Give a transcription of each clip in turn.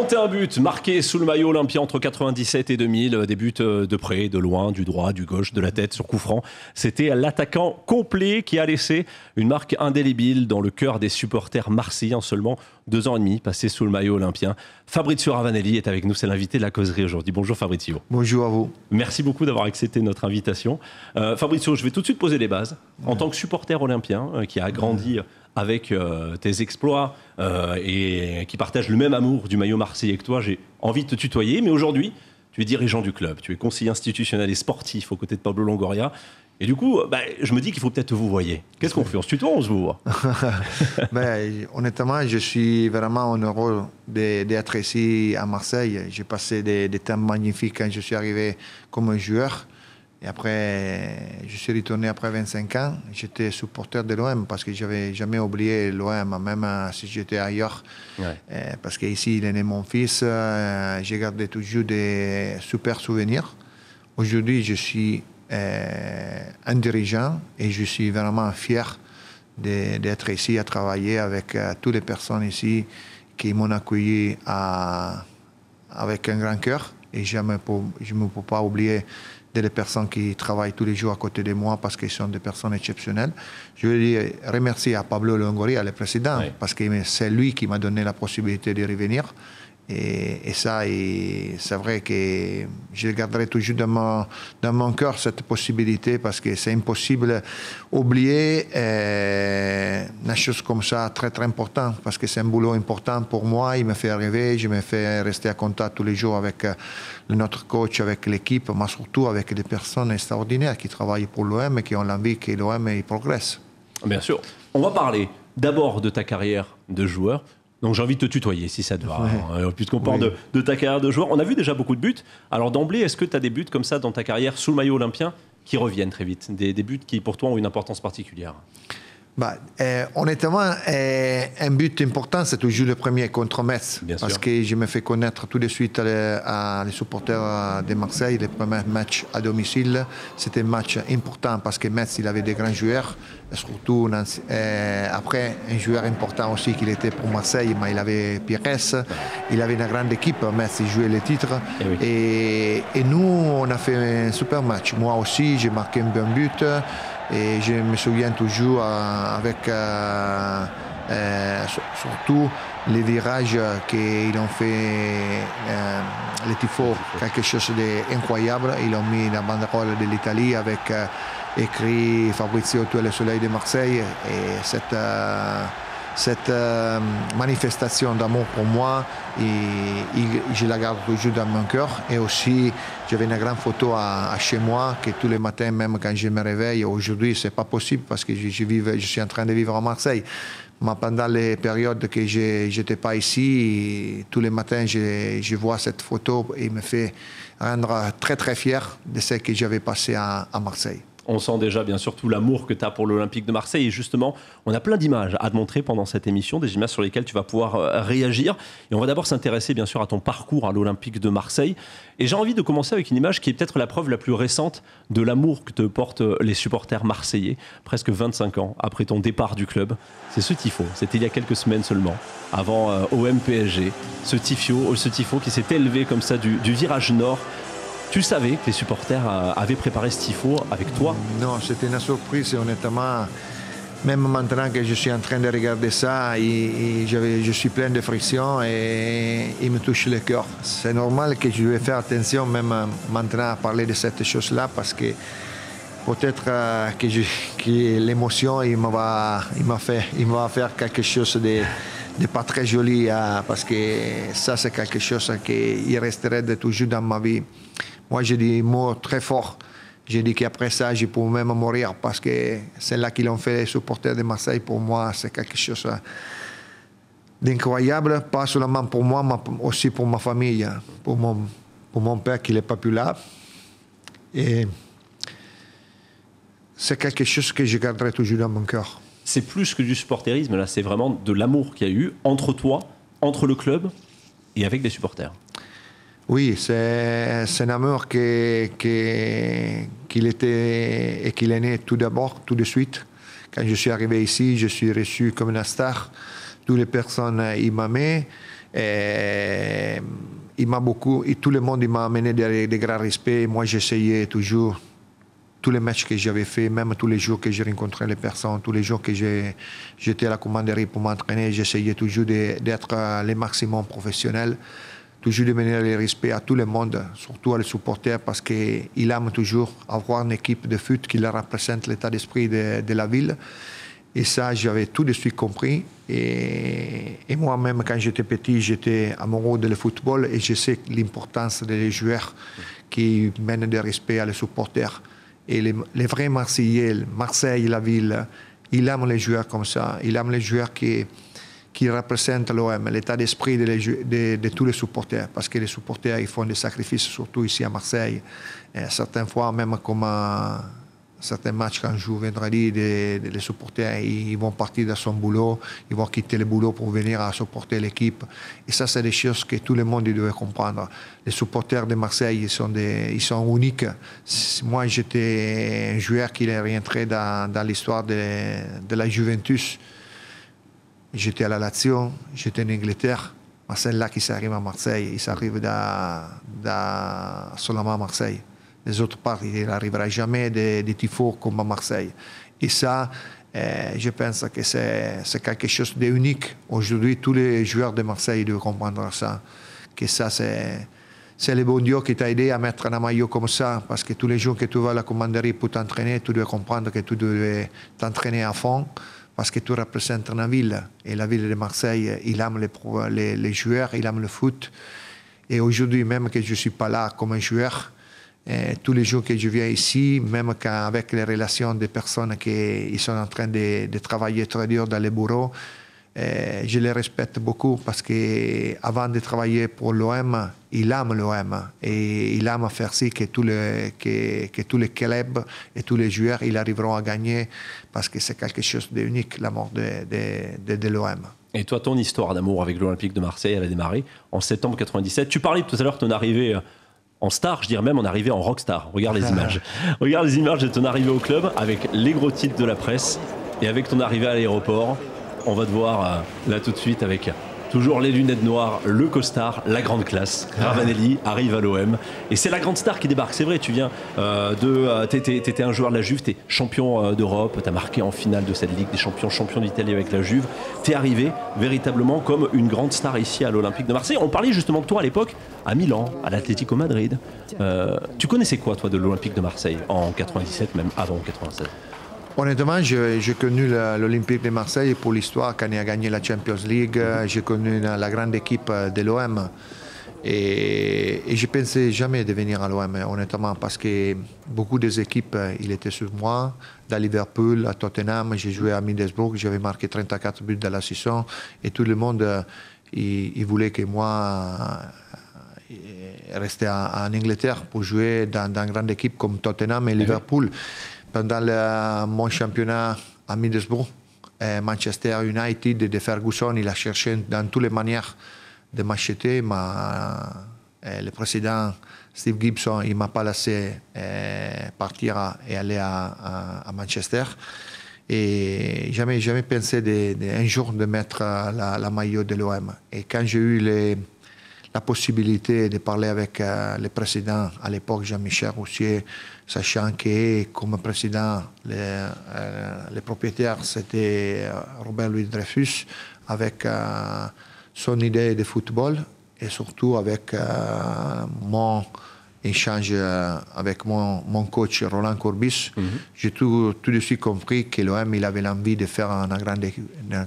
41 buts marqués sous le maillot olympien entre 97 et 2000. Des buts de près, de loin, du droit, du gauche, de la tête, sur coup franc. C'était l'attaquant complet qui a laissé une marque indélébile dans le cœur des supporters marseillais en seulement 2 ans et demi passés sous le maillot olympien. Fabrizio Ravanelli est avec nous, c'est l'invité de la causerie aujourd'hui. Bonjour Fabrizio. Bonjour à vous. Merci beaucoup d'avoir accepté notre invitation. Fabrizio, je vais tout de suite poser les bases. En tant que supporter olympien qui a grandi avec tes exploits et qui partage le même amour du maillot marseillais que toi, j'ai envie de te tutoyer. Mais aujourd'hui, tu es dirigeant du club, tu es conseiller institutionnel et sportif aux côtés de Pablo Longoria. Et du coup, je me dis qu'il faut peut-être vous voyer. Qu'est-ce qu'on fait? On se tutoie ou on se voit? Honnêtement, je suis vraiment heureux d'être ici à Marseille. J'ai passé des temps magnifiques quand je suis arrivé comme joueur. Et après, je suis retourné après 25 ans. J'étais supporter de l'OM parce que je n'avais jamais oublié l'OM, même si j'étais ailleurs. Ouais. Parce qu'ici, il est né mon fils. J'ai gardé toujours des super souvenirs. Aujourd'hui, je suis un dirigeant et je suis vraiment fier d'être ici à travailler avec toutes les personnes ici qui m'ont accueilli avec un grand cœur. Et je ne peux pas oublier des personnes qui travaillent tous les jours à côté de moi parce qu'ils sont des personnes exceptionnelles. Je veux dire, remercier à Pablo Longoria, le président, oui, parce que c'est lui qui m'a donné la possibilité de revenir. Et ça, c'est vrai que je garderai toujours dans mon cœur cette possibilité parce que c'est impossible d'oublier une chose comme ça très très importante parce que c'est un boulot important pour moi. Il me fait rêver, je me fais rester en contact tous les jours avec notre coach, avec l'équipe, mais surtout avec des personnes extraordinaires qui travaillent pour l'OM et qui ont l'envie que l'OM progresse. Bien sûr. On va parler d'abord de ta carrière de joueur. Donc j'ai envie de te tutoyer si ça te va, puisqu'on parle de ta carrière de joueur. On a vu déjà beaucoup de buts. Alors d'emblée, est-ce que tu as des buts comme ça dans ta carrière sous le maillot olympien qui reviennent très vite, des buts qui pour toi ont une importance particulière? Honnêtement, un but important, c'est toujours le premier contre Metz. Parce que je me fais connaître tout de suite à les supporters de Marseille. Le premier match à domicile, c'était un match important parce que Metz, il avait des grands joueurs. Et surtout, après, un joueur important aussi qu'il était pour Marseille, mais il avait Pires. Il avait une grande équipe. Metz, il jouait les titres. Et nous, on a fait un super match. Moi aussi, j'ai marqué un bon but. Et je me souviens toujours avec surtout les virages qu'ils ont fait, les tifos, quelque chose d'incroyable. Ils ont mis la banderole de l'Italie avec écrit Fabrizio, tu es le soleil de Marseille. Et cette manifestation d'amour pour moi, je la garde toujours dans mon cœur. Et aussi, j'avais une grande photo chez moi, que tous les matins, même quand je me réveille, aujourd'hui, ce n'est pas possible parce que je suis en train de vivre à Marseille. Mais pendant les périodes que je n'étais pas ici, tous les matins, je vois cette photo et me fait rendre très, très fier de ce que j'avais passé à Marseille. On sent déjà bien sûr tout l'amour que tu as pour l'Olympique de Marseille et justement, on a plein d'images à te montrer pendant cette émission, des images sur lesquelles tu vas pouvoir réagir. Et on va d'abord s'intéresser bien sûr à ton parcours à l'Olympique de Marseille. Et j'ai envie de commencer avec une image qui est peut-être la preuve la plus récente de l'amour que te portent les supporters marseillais, presque 25 ans après ton départ du club. C'est ce tifo, c'était il y a quelques semaines seulement, avant OM PSG, ce tifo qui s'est élevé comme ça du virage nord. Tu savais que les supporters avaient préparé ce tifo avec toi? Non, c'était une surprise, honnêtement. Même maintenant que je suis en train de regarder ça, je suis plein de frictions et il me touche le cœur. C'est normal que je vais faire attention même maintenant à parler de cette chose-là parce que peut-être que l'émotion il va faire quelque chose de pas très joli parce que ça c'est quelque chose qui resterait toujours dans ma vie. Moi, j'ai des mots très forts. J'ai dit qu'après ça, je peux même mourir parce que c'est là qu'ils ont fait les supporters de Marseille. Pour moi, c'est quelque chose d'incroyable, pas seulement pour moi, mais aussi pour ma famille, pour mon père qui n'est pas plus là. Et c'est quelque chose que je garderai toujours dans mon cœur. C'est plus que du supporterisme, là, c'est vraiment de l'amour qu'il y a eu entre toi, entre le club et avec les supporters. Oui, c'est un amour qu'il était et qu'il est né tout d'abord, tout de suite. Quand je suis arrivé ici, je suis reçu comme une star. Toutes les personnes m'aimaient. Et il m'a beaucoup, et tout le monde m'a amené des grands respects. Moi, j'essayais toujours, tous les matchs que j'avais fait, même tous les jours que j'ai rencontré les personnes, tous les jours que j'étais à la commanderie pour m'entraîner, j'essayais toujours d'être le maximum professionnel, toujours de mener le respect à tout le monde, surtout à les supporters, parce qu'il aime toujours avoir une équipe de foot qui représente l'état d'esprit de la ville. Et ça, j'avais tout de suite compris. Et moi-même, quand j'étais petit, j'étais amoureux du football et je sais l'importance des joueurs qui mènent des respect à les supporters. Et les vrais Marseillais, Marseille, la ville, ils aiment les joueurs comme ça. Ils aiment les joueurs qui représentent l'OM, l'état d'esprit de tous les supporters. Parce que les supporters, ils font des sacrifices, surtout ici à Marseille. Et certaines fois, même comme certains matchs, quand je joue vendredi, les supporters, ils vont partir de son boulot, ils vont quitter le boulot pour venir à supporter l'équipe. Et ça, c'est des choses que tout le monde devait comprendre. Les supporters de Marseille, ils sont uniques. Moi, j'étais un joueur qui est rentré dans l'histoire de la Juventus. J'étais à la Lazio, j'étais en Angleterre. Celle-là qui s'arrive à Marseille, il s'arrive seulement à Marseille. Les autres parts, il n'arrivera jamais des tifos comme à Marseille. Et ça, je pense que c'est quelque chose d'unique. Aujourd'hui, tous les joueurs de Marseille doivent comprendre ça. Que ça, c'est le bon Dieu qui t'a aidé à mettre un maillot comme ça. Parce que tous les jours que tu vas à la commanderie pour t'entraîner, tu dois comprendre que tu dois t'entraîner à fond. Parce que tu représentes une ville. Et la ville de Marseille, il aime les joueurs, il aime le foot. Et aujourd'hui, même que je ne suis pas là comme un joueur, tous les jours que je viens ici, même avec les relations des personnes qui sont en train de travailler très dur dans les bureaux, je les respecte beaucoup parce qu'avant de travailler pour l'OM, il aime l'OM et il aime faire si que tous les clubs et tous les joueurs ils arriveront à gagner parce que c'est quelque chose d'unique, la mort de l'OM. Et toi, ton histoire d'amour avec l'Olympique de Marseille, elle a démarré en septembre 97. Tu parlais tout à l'heure de ton arrivée en star, je dirais même en arrivée en rockstar. Regarde les images. Regarde les images de ton arrivée au club avec les gros titres de la presse et avec ton arrivée à l'aéroport. On va te voir là tout de suite avec toujours les lunettes noires, le costard, la grande classe. Ravanelli arrive à l'OM et c'est la grande star qui débarque. C'est vrai, tu viens t'étais un joueur de la Juve, t'es champion d'Europe, t'as marqué en finale de cette Ligue des Champions, champion d'Italie avec la Juve. T'es arrivé véritablement comme une grande star ici à l'Olympique de Marseille. On parlait justement de toi à l'époque à Milan, à l'Atlético Madrid. Tu connaissais quoi toi de l'Olympique de Marseille en 97, même avant 96? Honnêtement, j'ai connu l'Olympique de Marseille pour l'histoire quand il a gagné la Champions League. J'ai connu la grande équipe de l'OM. Et je ne pensais jamais de venir à l'OM, honnêtement, parce que beaucoup des équipes, il était sur moi. Dans Liverpool, à Tottenham, j'ai joué à Middlesbrough, j'avais marqué 34 buts dans la saison. Et tout le monde, il voulait que moi reste en Angleterre pour jouer dans une grande équipe comme Tottenham et Liverpool. Pendant mon championnat à Middlesbrough, Manchester United de Ferguson, il a cherché dans toutes les manières de m'acheter. Le président Steve Gibson, il ne m'a pas laissé partir et aller à Manchester. Et jamais pensé un jour de mettre la maillot de l'OM. Et quand j'ai eu la possibilité de parler avec le président, à l'époque Jean-Michel Roussier, sachant que comme président, le propriétaire, c'était Robert Louis Dreyfus, avec son idée de football et surtout avec mon échange avec mon coach Roland Courbis, j'ai tout de suite compris que l'OM il avait l'envie de faire une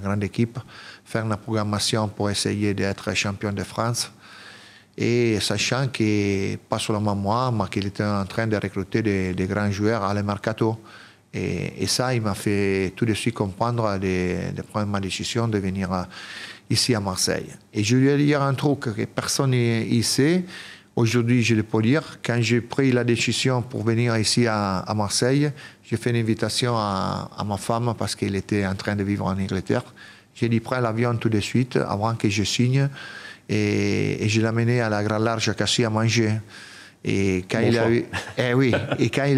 grande équipe, faire une programmation pour essayer d'être champion de France. Et sachant que, pas seulement moi, mais qu'il était en train de recruter des grands joueurs à le mercato. Et ça, il m'a fait tout de suite comprendre de prendre ma décision de venir ici à Marseille. Et je lui ai dit un truc que personne ne sait. Aujourd'hui, je le peux dire. Quand j'ai pris la décision pour venir ici à Marseille, j'ai fait une invitation à ma femme parce qu'elle était en train de vivre en Angleterre. J'ai dit, prends l'avion tout de suite avant que je signe. Et je l'ai amené à la Grand Large à Cassis à manger. Et quand il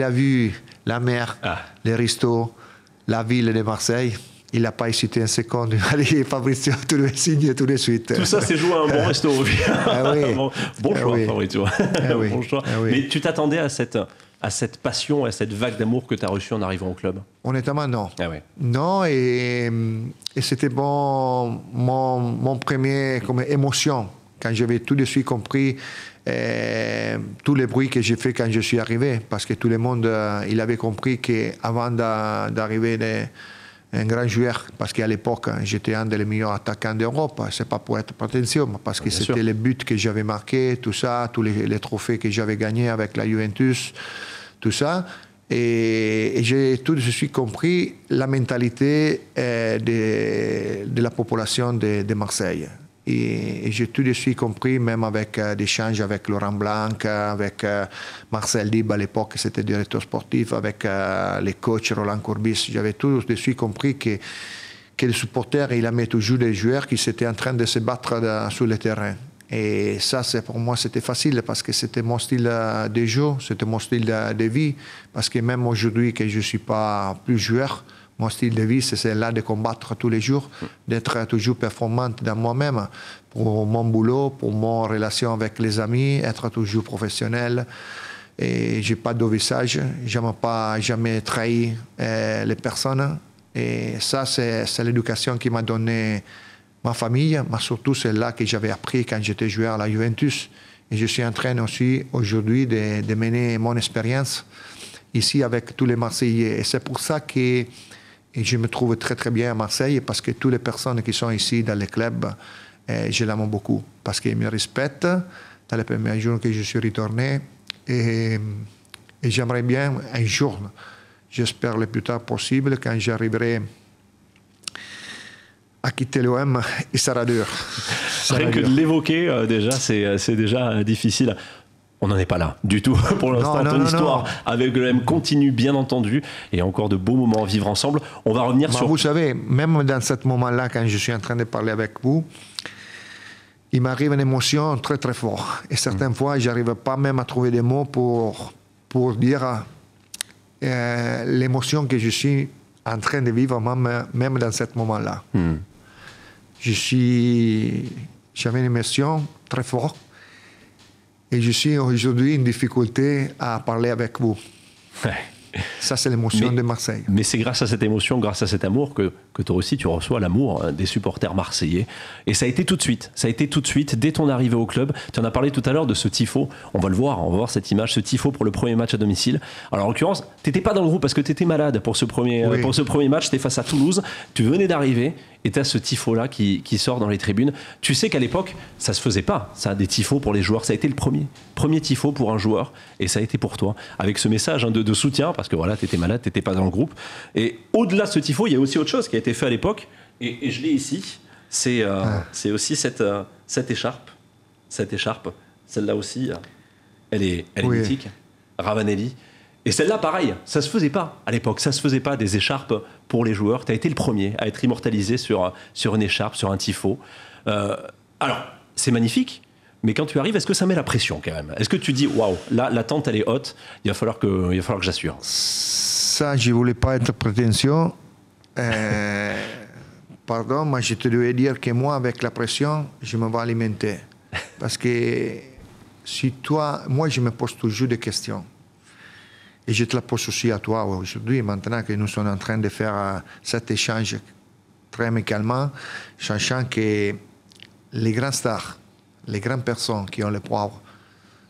a vu la mer, les restos, la ville de Marseille, il n'a pas hésité un seconde. Allez, Fabrizio, tu le signes tout de suite. Tout ça, c'est joué à un bon resto. Ah oui. Bon choix, oui. Fabrizio. Oui. Bon choix. Oui. Mais tu t'attendais à cette passion, à cette vague d'amour que tu as reçue en arrivant au club? Honnêtement, non. Ah ouais. Non, et c'était mon premier comme émotion, quand j'avais tout de suite compris tous les bruits que j'ai fait quand je suis arrivé, parce que tout le monde il avait compris qu'avant d'arriver un grand joueur, parce qu'à l'époque j'étais un des meilleurs attaquants d'Europe, c'est pas pour être prétentieux, parce que c'était les buts que j'avais marqués, tout ça, tous les trophées que j'avais gagnés avec la Juventus, tout ça. Et j'ai tout de suite compris la mentalité de la population de Marseille. Et j'ai tout de suite compris, même avec des échanges avec Laurent Blanc, avec Marcel Dib à l'époque, c'était directeur sportif, avec les coachs Roland Courbis, j'avais tout de suite compris que les supporters, il aimaient toujours des joueurs qui étaient en train de se battre sur le terrain. Et ça, pour moi, c'était facile parce que c'était mon style de jeu, c'était mon style de vie. Parce que même aujourd'hui, que je ne suis pas plus joueur, mon style de vie, c'est celle-là de combattre tous les jours, d'être toujours performante dans moi-même, pour mon boulot, pour mon relation avec les amis, être toujours professionnel. Et je n'ai pas de visage, je n'ai pas jamais trahi les personnes. Et ça, c'est l'éducation qui m'a donné ma famille, mais surtout celle-là que j'avais appris quand j'étais joueur à la Juventus. Et je suis en train aussi aujourd'hui de mener mon expérience ici avec tous les Marseillais. Et c'est pour ça que je me trouve très très bien à Marseille, parce que toutes les personnes qui sont ici dans le club, je l'aime beaucoup, parce qu'ils me respectent dans les premiers jours que je suis retourné. Et j'aimerais bien un jour, j'espère le plus tard possible, quand j'arriverai à quitter l'OM, il sera dur. Rien que de l'évoquer, déjà, c'est déjà difficile. On n'en est pas là du tout pour l'instant. Ton histoire avec l'OM continue, bien entendu, et encore de beaux moments à vivre ensemble. On va revenir sur... Vous savez, même dans ce moment-là, quand je suis en train de parler avec vous, il m'arrive une émotion très très forte. Et certaines fois, je n'arrive pas même à trouver des mots pour dire l'émotion que je suis en train de vivre, même dans ce moment-là. J'avais une émotion très forte. Et je suis aujourd'hui en difficulté à parler avec vous. Ouais. Ça, c'est l'émotion de Marseille. Mais c'est grâce à cette émotion, grâce à cet amour que toi aussi tu reçois l'amour des supporters marseillais. Et ça a été tout de suite. Ça a été tout de suite, dès ton arrivée au club. Tu en as parlé tout à l'heure de ce tifo. On va voir cette image, ce tifo pour le premier match à domicile. Alors en l'occurrence, tu n'étais pas dans le groupe parce que tu étais malade pour ce premier match. Tu étais face à Toulouse. Tu venais d'arriver et tu as ce tifo-là qui sort dans les tribunes. Tu sais qu'à l'époque, ça ne se faisait pas, ça, des tifos pour les joueurs. Ça a été le premier tifo pour un joueur. Et ça a été pour toi. Avec ce message de soutien, parce que voilà, tu étais malade, tu n'étais pas dans le groupe. Et au-delà de ce tifo, il y a aussi autre chose qui a été fait à l'époque. Et je l'ai ici. C'est aussi cette écharpe. Cette écharpe, celle-là aussi, elle est mythique. Ravanelli. Et celle-là, pareil, ça se faisait pas à l'époque. Ça se faisait pas des écharpes pour les joueurs. Tu as été le premier à être immortalisé sur une écharpe, sur un tifo. Alors, c'est magnifique, mais quand tu arrives, est-ce que ça met la pression quand même? Est-ce que tu dis, waouh, là, l'attente, elle est haute, il va falloir que j'assure? Ça, je ne voulais pas être prétentieux. Pardon, mais je te devais dire que moi, avec la pression, je me vais alimenter. Parce que moi, je me pose toujours des questions. Et je te la pose aussi à toi aujourd'hui, maintenant que nous sommes en train de faire cet échange très amicalement, sachant que les grands stars, les grandes personnes qui ont le pouvoir,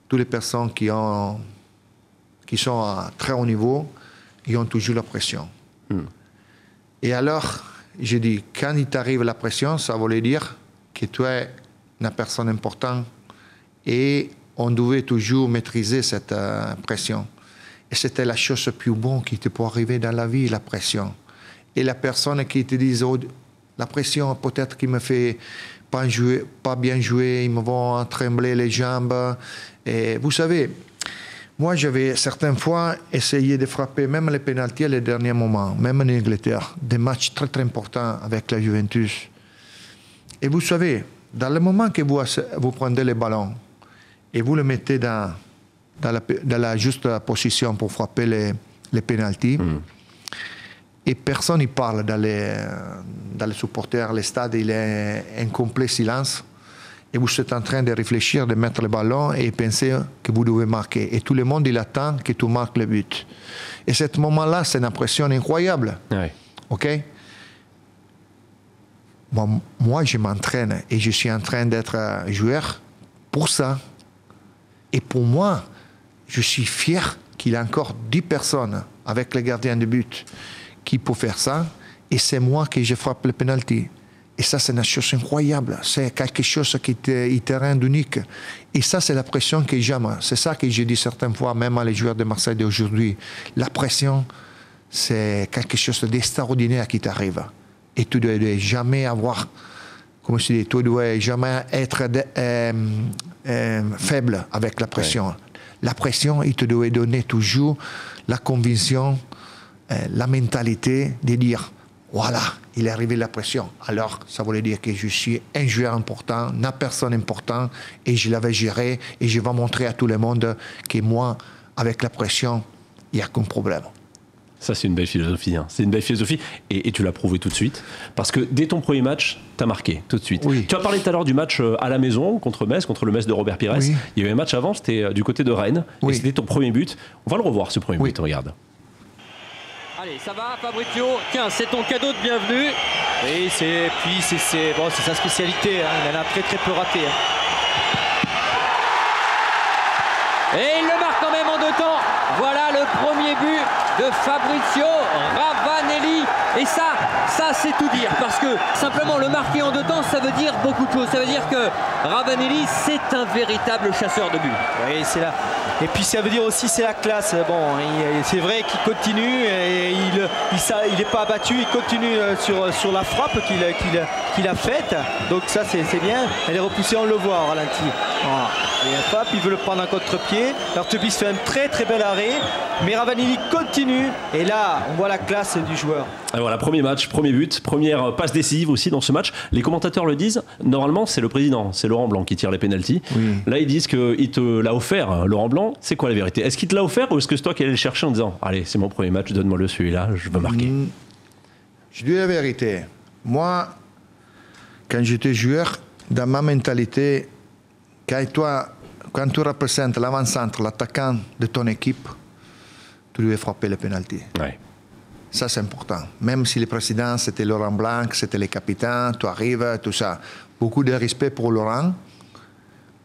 toutes les personnes qui sont à très haut niveau, ils ont toujours la pression. Et alors, je dis, quand il t'arrive la pression, ça veut dire que tu es une personne importante et on devait toujours maîtriser cette pression. Et c'était la chose la plus bonne qui te peut arriver dans la vie, la pression. Et la personne qui te dit, oh, la pression peut-être qui me fait pas bien jouer, ils me vont trembler les jambes. Et vous savez, moi j'avais certaines fois essayé de frapper même les pénaltys à les derniers moments, même en Angleterre, des matchs très très importants avec la Juventus. Et vous savez, dans le moment que vous prenez le ballon et vous le mettez dans la juste position pour frapper les pénaltys. et personne n'y parle dans les supporters. Le stade, il est en complet silence. Et vous êtes en train de réfléchir, de mettre le ballon et penser que vous devez marquer. Et tout le monde, il attend que tu marques le but. Et ce moment-là, c'est une impression incroyable. Ouais. OK? Moi, je m'entraîne et je suis en train d'être joueur pour ça. Et pour moi, je suis fier qu'il y a encore 10 personnes avec le gardien de but qui peuvent faire ça. Et c'est moi qui je frappe le penalty. Et ça, c'est une chose incroyable. C'est quelque chose qui te rend unique. Et ça, c'est la pression que j'aime. C'est ça que je dis certaines fois, même à les joueurs de Marseille d'aujourd'hui. La pression, c'est quelque chose d'extraordinaire qui t'arrive. Et tu ne dois jamais avoir, comme je dis, tu ne dois jamais être faible avec la pression. Ouais. La pression, il te doit donner toujours la conviction, la mentalité de dire, voilà, il est arrivé la pression. Alors, ça voulait dire que je suis un joueur important, une personne importante, et je l'avais géré, et je vais montrer à tout le monde que moi, avec la pression, il n'y a qu'un problème. Ça, c'est une belle philosophie. Hein. C'est une belle philosophie, et tu l'as prouvé tout de suite. Parce que dès ton premier match, tu as marqué tout de suite. Oui. Tu as parlé tout à l'heure du match à la maison contre Metz, contre le Metz de Robert Pires. Oui. Il y avait un match avant, c'était du côté de Rennes, oui. et c'était ton premier but. On va le revoir, ce premier but, regarde. Allez, ça va, Fabrizio? Tiens, c'est ton cadeau de bienvenue. Oui, c'est sa spécialité. Hein. Il en a très peu raté. Hein. Et il le marque quand même en 2 temps. Voilà le premier but de Fabrizio Ravanelli. Et ça c'est tout dire. Parce que simplement le marquer en 2 temps, ça veut dire beaucoup de choses. Ça veut dire que Ravanelli, c'est un véritable chasseur de but. Oui, c'est là. Et puis ça veut dire aussi c'est la classe. Bon, c'est vrai qu'il continue et il n'est pas abattu, il continue sur la frappe qu'il a faite. Donc ça c'est bien. Elle est repoussée, on le voit en ralenti. Voilà. Et la frappe, il veut le prendre en contre-pied. Artebis fait un très bel arrêt. Mais Ravanelli continue. Et là, on voit la classe du joueur. Alors voilà, premier match, premier but, première passe décisive aussi dans ce match. Les commentateurs le disent, normalement c'est le président, c'est Laurent Blanc qui tire les pénaltys. Oui. Là ils disent qu'il te l'a offert, Laurent Blanc. C'est quoi la vérité? Est-ce qu'il te l'a offert ou est-ce que c'est toi qui allais le chercher en disant allez, c'est mon premier match, donne-moi le celui-là, je veux marquer? Je dis la vérité. Moi, quand j'étais joueur, dans ma mentalité, quand tu représentes l'avant-centre, l'attaquant de ton équipe, tu devais frapper le penalty. Ouais. Ça, c'est important. Même si le président, c'était Laurent Blanc, c'était le capitaine, tu arrives, tout ça. Beaucoup de respect pour Laurent.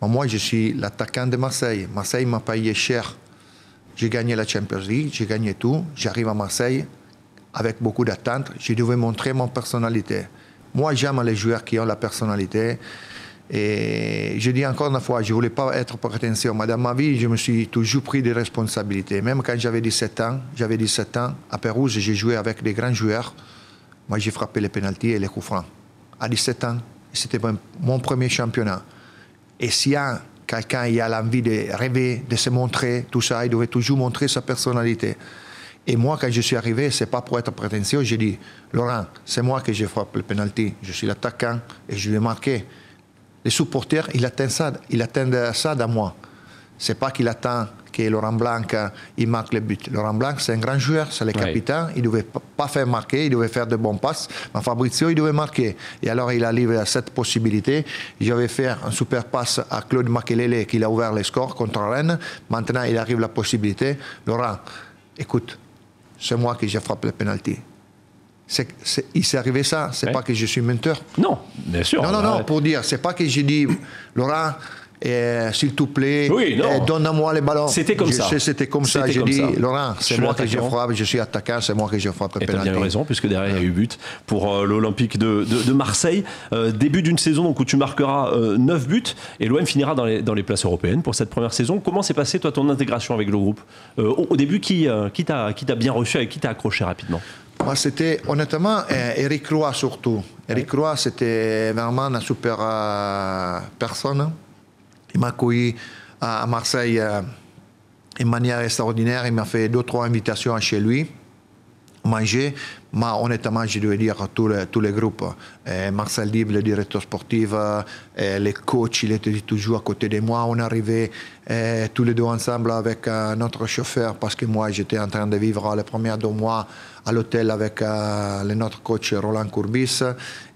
Mais moi, je suis l'attaquant de Marseille. Marseille m'a payé cher. J'ai gagné la Champions League, j'ai gagné tout. J'arrive à Marseille avec beaucoup d'attentes. Je devais montrer mon personnalité. Moi, j'aime les joueurs qui ont la personnalité. Et je dis encore une fois, je ne voulais pas être prétentieux, mais dans ma vie, je me suis toujours pris des responsabilités. Même quand j'avais 17 ans, à Pérouse, j'ai joué avec des grands joueurs. Moi, j'ai frappé les pénaltys et les coups francs. À 17 ans, c'était mon premier championnat. Et s'il y a quelqu'un qui a l'envie de rêver, de se montrer, tout ça, il devait toujours montrer sa personnalité. Et moi, quand je suis arrivé, ce n'est pas pour être prétentieux, j'ai dit, Laurent, c'est moi qui je frappe le pénalty. Je suis l'attaquant et je vais marquer. Les supporters, ils attendent ça de moi. Ce n'est pas qu'il attend que Laurent Blanc il marque le but. Laurent Blanc, c'est un grand joueur, c'est le capitaine. Il ne devait pas faire marquer, il devait faire de bons passes. Mais Fabrizio, il devait marquer. Et alors, il a livré cette possibilité. J'avais fait un super passe à Claude Makelele, qui a ouvert le score contre Rennes. Maintenant, il arrive la possibilité. Laurent, écoute, c'est moi qui j'ai frappé le penalty. Il s'est arrivé ça, c'est pas que je suis menteur. Non, bien sûr. Non, pour dire, c'est pas que j'ai dit, Laurent, s'il te plaît, donne-moi les ballons. C'était comme ça. C'était comme ça. J'ai dit, Laurent, c'est moi qui je frappe, je suis attaquant, c'est moi qui je frappe le penalty. Tu as bien raison, puisque derrière, il y a eu but pour l'Olympique de Marseille. Début d'une saison donc, où tu marqueras 9 buts, et l'OM finira dans les places européennes pour cette première saison. Comment s'est passée, toi, ton intégration avec le groupe? Au début, qui t'a bien reçu, avec qui t'a accroché rapidement? Moi, c'était honnêtement Eric Roy surtout. Eric Roy, c'était vraiment une super personne. Il m'a accueilli à Marseille de manière extraordinaire. Il m'a fait 2 ou 3 invitations chez lui. manger. Mais honnêtement, je dois dire tous les groupes. Marcel Dib, le directeur sportif, les coachs, il était toujours à côté de moi. On arrivait tous les deux ensemble avec notre chauffeur parce que moi, j'étais en train de vivre les premiers 2 mois à l'hôtel avec notre coach Roland Courbis.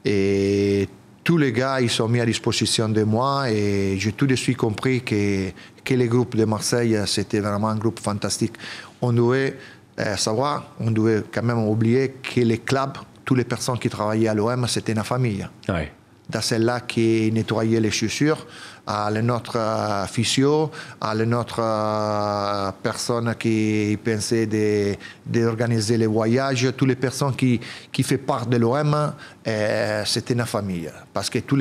Et tous les gars, ils sont mis à disposition de moi et j'ai tout de suite compris que les groupes de Marseille, c'était vraiment un groupe fantastique. On devait savoir, on devait quand même oublier que les clubs, toutes les personnes qui travaillaient à l'OM, c'était une famille. Ouais. Dans celle-là qui nettoyait les chaussures, à notre physio, à notre personne qui pensait d'organiser les voyages, toutes les personnes qui font part de l'OM, c'était une famille. Parce que toutes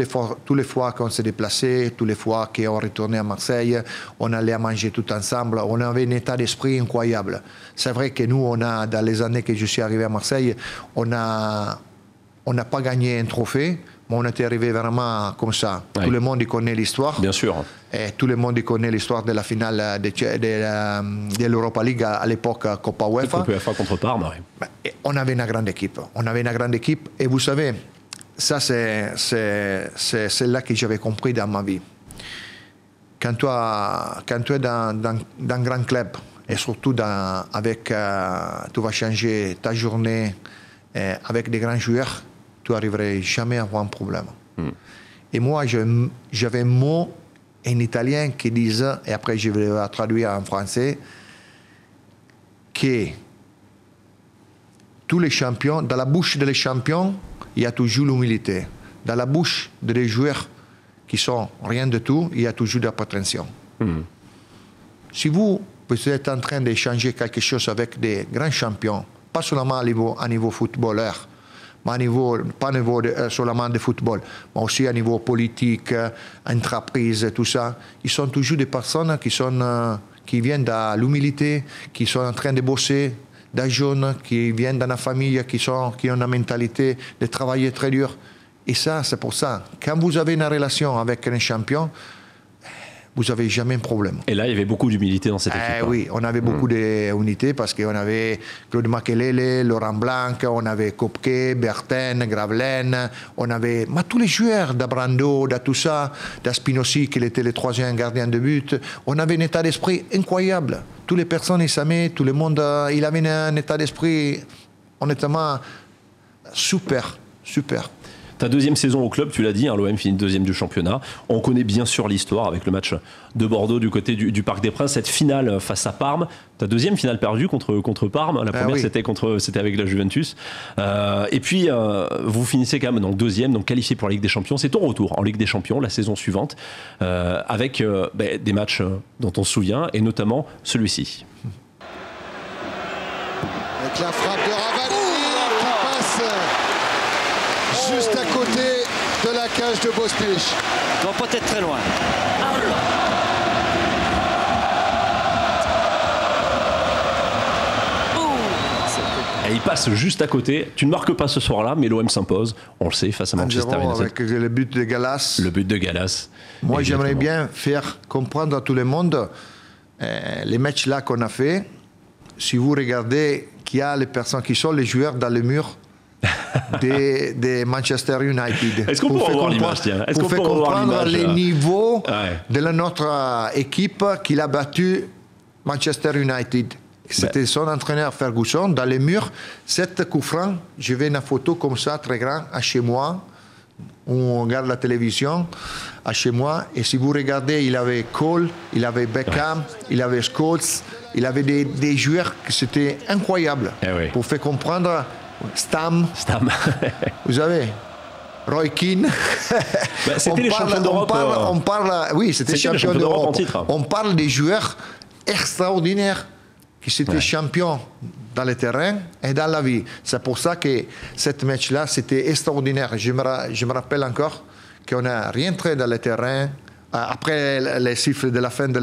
les fois qu'on s'est déplacé, toutes les fois qu'on retournait à Marseille, on allait à manger tout ensemble, on avait un état d'esprit incroyable. C'est vrai que nous, dans les années que je suis arrivé à Marseille, on n'a pas gagné un trophée, mais on était arrivé vraiment comme ça. Ouais. Tout le monde connaît l'histoire. Bien sûr. Et tout le monde connaît l'histoire de la finale de l'Europa League à l'époque Copa UEFA. Copa UEFA contre Parme, ouais. Et on avait une grande équipe. On avait une grande équipe. Et vous savez, ça c'est là que j'avais compris dans ma vie. Quand tu es dans un grand club, et surtout tu vas changer ta journée avec des grands joueurs, tu n'arriverais jamais à avoir un problème. Et moi, j'avais un mot en italien qui disait, et après je vais le traduire en français, que tous les champions, dans la bouche des champions, il y a toujours l'humilité. Dans la bouche des joueurs qui sont rien de tout, il y a toujours de la prétention. Si vous êtes en train d'échanger quelque chose avec des grands champions, pas seulement à niveau footballeur, mais pas seulement de football, mais aussi à niveau politique, entreprise, tout ça. Ils sont toujours des personnes qui viennent de l'humilité, qui sont en train de bosser, des jeunes qui viennent d'une famille, qui ont une mentalité de travailler très dur. Et ça, c'est pour ça. Quand vous avez une relation avec un champion, vous n'avez jamais un problème. Et là, il y avait beaucoup d'humilité dans cette équipe. Oui, on avait beaucoup d'unité parce qu'on avait Claude Makelele, Laurent Blanc, on avait Kopke, Bertin, Gravelaine, on avait tous les joueurs d'Abrando, de tout ça, d'Aspinosi qui était le 3e gardien de but. On avait un état d'esprit incroyable. Toutes les personnes, ils s'aimaient, tout le monde, il avait un état d'esprit honnêtement super, super. Ta 2e saison au club, tu l'as dit, l'OM finit 2e du championnat. On connaît bien sûr l'histoire avec le match de Bordeaux du côté du Parc des Princes, cette finale face à Parme. Ta 2e finale perdue contre Parme. La première, c'était avec la Juventus. Et puis, vous finissez quand même donc 2e, donc qualifié pour la Ligue des Champions. C'est ton retour en Ligue des Champions la saison suivante, avec des matchs dont on se souvient, et notamment celui-ci. Avec la frappe de Ravanelli qui passe juste à côté de la cage de Bospiche. Non, peut-être très loin. Et il passe juste à côté. Tu ne marques pas ce soir-là, mais l'OM s'impose. On le sait, face à Manchester United. Avec le but de Gallas. Le but de Gallas. Moi, j'aimerais bien faire comprendre à tout le monde les matchs là qu'on a fait. Si vous regardez qu'il y a les personnes qui sont les joueurs dans le mur de Manchester United. Est-ce qu'on peut revoir l'image, tiens? Est-ce qu'on peut comprendre les niveaux de notre équipe qui a battu Manchester United? C'était son entraîneur Ferguson dans les murs. Cette coup franc, je vais une photo comme ça, très grande, à chez moi. On regarde la télévision à chez moi. Et si vous regardez, il avait Cole, il avait Beckham, il avait Scholes, il avait des joueurs qui c'était incroyable. Pour faire comprendre, Stam. Vous savez, Roy Keane. C'était les champions d'Europe. Oui, c'était champion d'Europe. On parle des joueurs extraordinaires qui étaient champions dans le terrain et dans la vie. C'est pour ça que cette match-là, c'était extraordinaire. Je me rappelle encore qu'on a rentré dans le terrain après les siffles de la fin de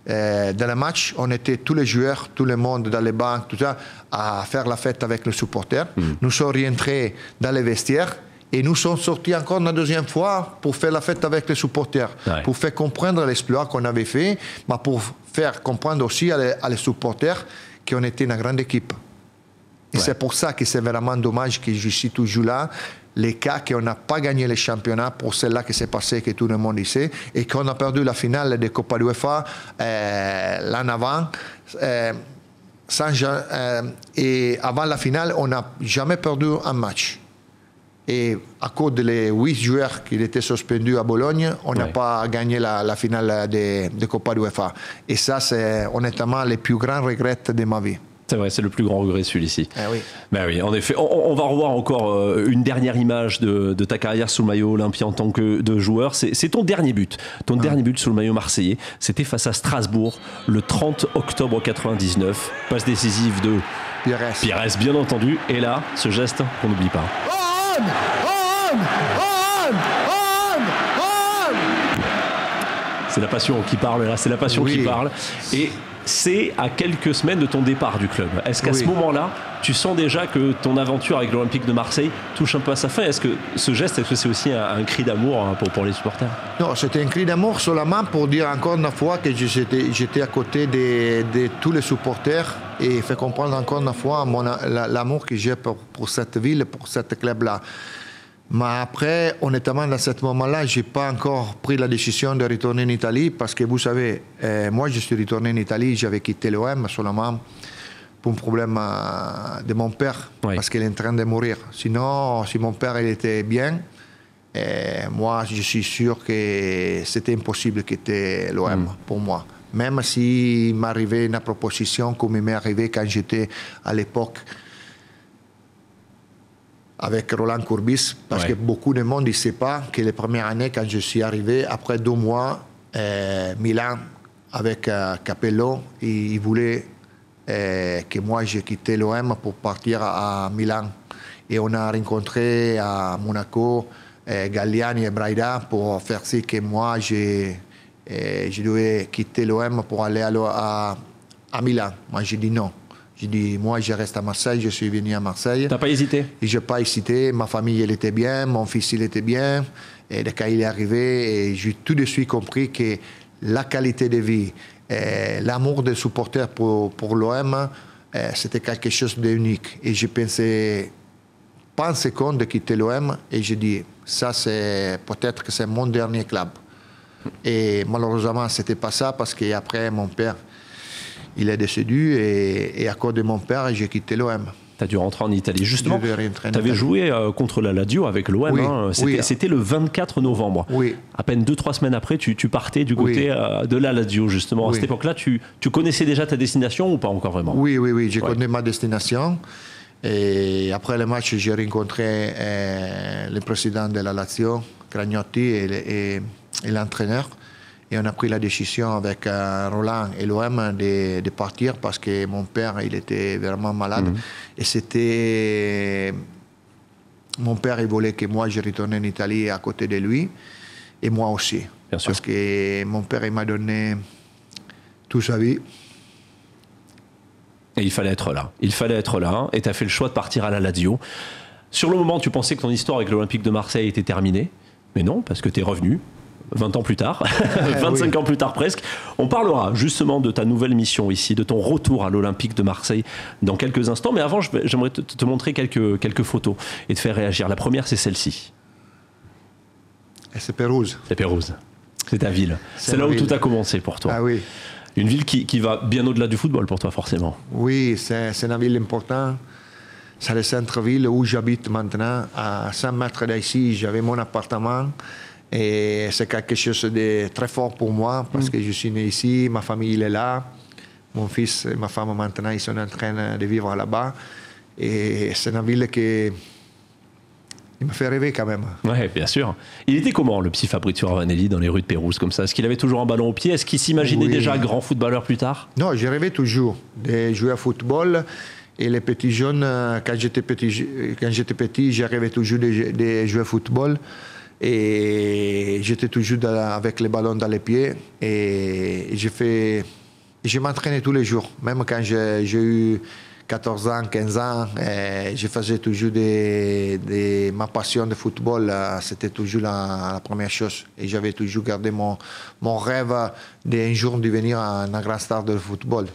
le match. On était tous les joueurs, tout le monde dans les bancs, tout ça, à faire la fête avec les supporters. Nous sommes rentrés dans les vestiaires et nous sommes sortis encore une deuxième fois pour faire la fête avec les supporters, pour faire comprendre l'exploit qu'on avait fait, mais pour faire comprendre aussi à les supporters qu'on était une grande équipe. c'est pour ça que c'est vraiment dommage que je suis toujours là. Les cas qu'on n'a pas gagné le championnat, pour cela que c'est passé, que tout le monde sait, et qu'on a perdu la finale de Coppa UEFA l'an avant. Et avant la finale, on n'a jamais perdu un match. Et à cause des 8 joueurs qui étaient suspendus à Bologne, on n'a pas gagné la finale de Coppa UEFA. Et ça, c'est honnêtement le plus grand regret de ma vie. C'est vrai, c'est le plus grand regret celui-ci. Oui. Ben oui, en effet. On va revoir encore une dernière image de ta carrière sous le maillot olympien en tant que de joueur. C'est ton dernier but. Ton dernier but sous le maillot marseillais, c'était face à Strasbourg le 30 octobre 99. Passe décisive de Pires, bien entendu. Et là, ce geste qu'on n'oublie pas. C'est la passion qui parle, là, c'est la passion qui parle. Et c'est à quelques semaines de ton départ du club. Est-ce qu'à ce moment-là, tu sens déjà que ton aventure avec l'Olympique de Marseille touche un peu à sa fin? Est-ce que ce geste, est-ce que c'est aussi un cri d'amour pour les supporters? Non, c'était un cri d'amour seulement pour dire encore une fois que j'étais à côté de tous les supporters et fait comprendre encore une fois l'amour que j'ai pour cette ville, pour ce club-là. Mais après, honnêtement, dans ce moment-là, je n'ai pas encore pris la décision de retourner en Italie parce que vous savez, moi, je suis retourné en Italie, j'avais quitté l'OM seulement pour un problème de mon père parce qu'il est en train de mourir. Sinon, si mon père il était bien, moi, je suis sûr que c'était impossible de quitter l'OM pour moi. Même s'il m'arrivait une proposition comme il m'est arrivé quand j'étais à l'époque avec Roland Courbis, parce que beaucoup de monde ne sait pas que les premières années, quand je suis arrivé, après 2 mois, Milan, avec Capello, il voulait que moi, j'ai quitté l'OM pour partir à Milan. Et on a rencontré à Monaco Galliani et Braida pour faire ce que moi, je devais quitter l'OM pour aller à Milan. Moi, j'ai dit non. J'ai dit, moi, je reste à Marseille, je suis venu à Marseille. T'as pas hésité? Et je n'ai pas hésité. Ma famille, elle était bien, mon fils, il était bien. Et quand il est arrivé, j'ai tout de suite compris que la qualité de vie, l'amour des supporters pour l'OM, c'était quelque chose d'unique. Et je pensais pas une seconde de quitter l'OM. Et j'ai dit, ça, c'est peut-être que c'est mon dernier club. Et malheureusement, ce n'était pas ça parce qu'après, mon père, il est décédé et à cause de mon père, j'ai quitté l'OM. Tu as dû rentrer en Italie. Justement, tu avais joué contre la Lazio avec l'OM. Oui, c'était le 24 novembre. Oui. À peine 2-3 semaines après, tu partais du côté de la Lazio, justement. À cette époque-là, tu connaissais déjà ta destination ou pas encore vraiment? Oui, je connais ma destination. Et après le match, j'ai rencontré le président de la Lazio, Cragnotti, et l'entraîneur. Et on a pris la décision avec Roland et l'OM de partir parce que mon père, il était vraiment malade. Et c'était... Mon père, il voulait que moi, je retourne en Italie à côté de lui. Et moi aussi. Bien sûr. Parce que mon père, il m'a donné toute sa vie. Et il fallait être là. Il fallait être là. Et tu as fait le choix de partir à la Lazio. Sur le moment, tu pensais que ton histoire avec l'Olympique de Marseille était terminée. Mais non, parce que tu es revenu. 20 ans plus tard, 25 ans plus tard presque. On parlera justement de ta nouvelle mission ici, de ton retour à l'Olympique de Marseille dans quelques instants. Mais avant, j'aimerais te montrer quelques photos et te faire réagir. La première, c'est celle-ci. C'est Pérouse. C'est Pérouse. C'est ta ville. C'est là où tout a commencé pour toi. Ah oui. Une ville qui va bien au-delà du football pour toi, forcément. Oui, c'est une ville importante. C'est le centre-ville où j'habite maintenant. À 100 mètres d'ici, j'avais mon appartement. Et c'est quelque chose de très fort pour moi parce que je suis né ici, ma famille il est là, mon fils et ma femme maintenant ils sont en train de vivre là-bas. Et c'est une ville qui me fait rêver quand même. Oui, bien sûr. Il était comment le petit Fabrizio Ravanelli dans les rues de Pérouse comme ça? Est-ce qu'il avait toujours un ballon au pied? Est-ce qu'il s'imaginait déjà grand footballeur plus tard? Non, je rêvais toujours de jouer au football. Et les petits jeunes, quand j'étais petit, je rêvais toujours de jouer au football. Et j'étais toujours avec les ballons dans les pieds. Et je m'entraînais tous les jours. Même quand j'ai eu 14 ans, 15 ans, je faisais toujours ma passion de football. C'était toujours la première chose. Et j'avais toujours gardé mon rêve d'un jour devenir un grand star de football.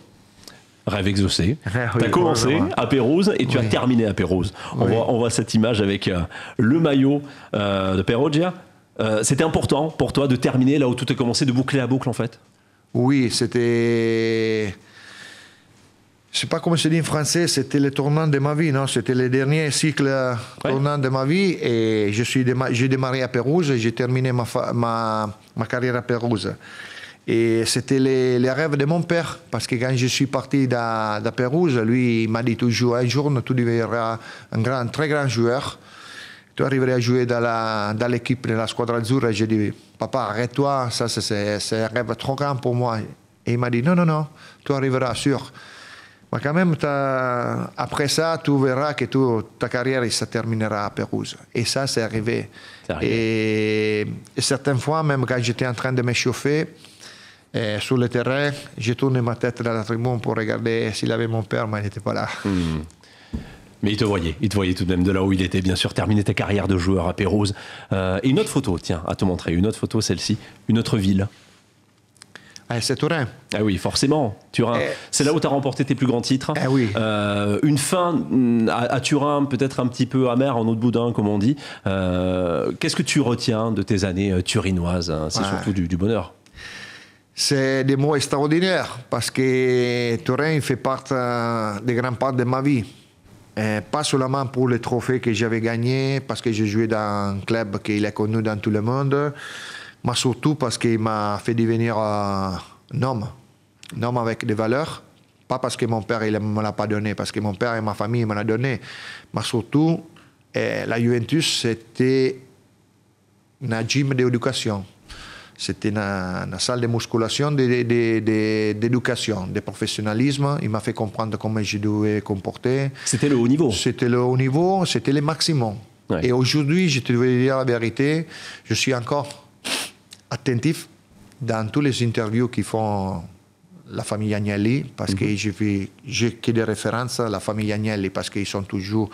Rêve exaucé. Oui, Tu as commencé vraiment. à Pérouse et tu as terminé à Pérouse. On voit cette image avec le maillot de Perugia. C'était important pour toi de terminer là où tout a commencé, de boucler la boucle en fait? Oui, c'était... Je ne sais pas comment se dit en français, c'était le tournant de ma vie, non? C'était le dernier cycle tournant de ma vie et j'ai démarré à Pérouse et j'ai terminé ma carrière à Pérouse. Et c'était les rêves de mon père, parce que quand je suis parti de Pérouse, lui, il m'a dit toujours, un jour, tu deviendras un très grand joueur. Tu arriveras à jouer dans l'équipe de la Squadra Azzurra. Et j'ai dit, papa, arrête-toi, ça c'est un rêve trop grand pour moi. Et il m'a dit, non, tu arriveras, sûr. Mais quand même, après ça, tu verras que ta carrière ça terminera à Pérouse. Et ça, c'est arrivé. Et certaines fois, même quand j'étais en train de m'échauffer sur le terrain, j'ai tourné ma tête dans la tribune pour regarder s'il avait mon père, mais il n'était pas là. Mais il te voyait tout de même de là où il était, bien sûr, terminer ta carrière de joueur à Pérouse. Et une autre photo, tiens, à te montrer, une autre photo, celle-ci, une autre ville. C'est Turin. Ah oui, forcément, Turin. C'est là où tu as remporté tes plus grands titres. Oui. Une fin à Turin, peut-être un petit peu amère, en eau de boudin, comme on dit. Qu'est-ce que tu retiens de tes années turinoises? C'est surtout du bonheur. C'est des mots extraordinaires, parce que Turin fait partie des grandes parts de ma vie. Pas seulement pour les trophées que j'avais gagnés, parce que j'ai joué dans un club qu'il est connu dans tout le monde, mais surtout parce qu'il m'a fait devenir un homme avec des valeurs. Pas parce que mon père ne me l'a pas donné, parce que mon père et ma famille me l'ont donné, mais surtout, la Juventus, c'était un gym d'éducation. C'était une salle de musculation, d'éducation, de professionnalisme. Il m'a fait comprendre comment je devais comporter. C'était le haut niveau. C'était le haut niveau, c'était le maximum. Ouais. Et aujourd'hui, je te vais dire la vérité, je suis encore attentif dans toutes les interviews qui font la famille Agnelli, parce que j'ai que des références à la famille Agnelli, parce qu'ils sont toujours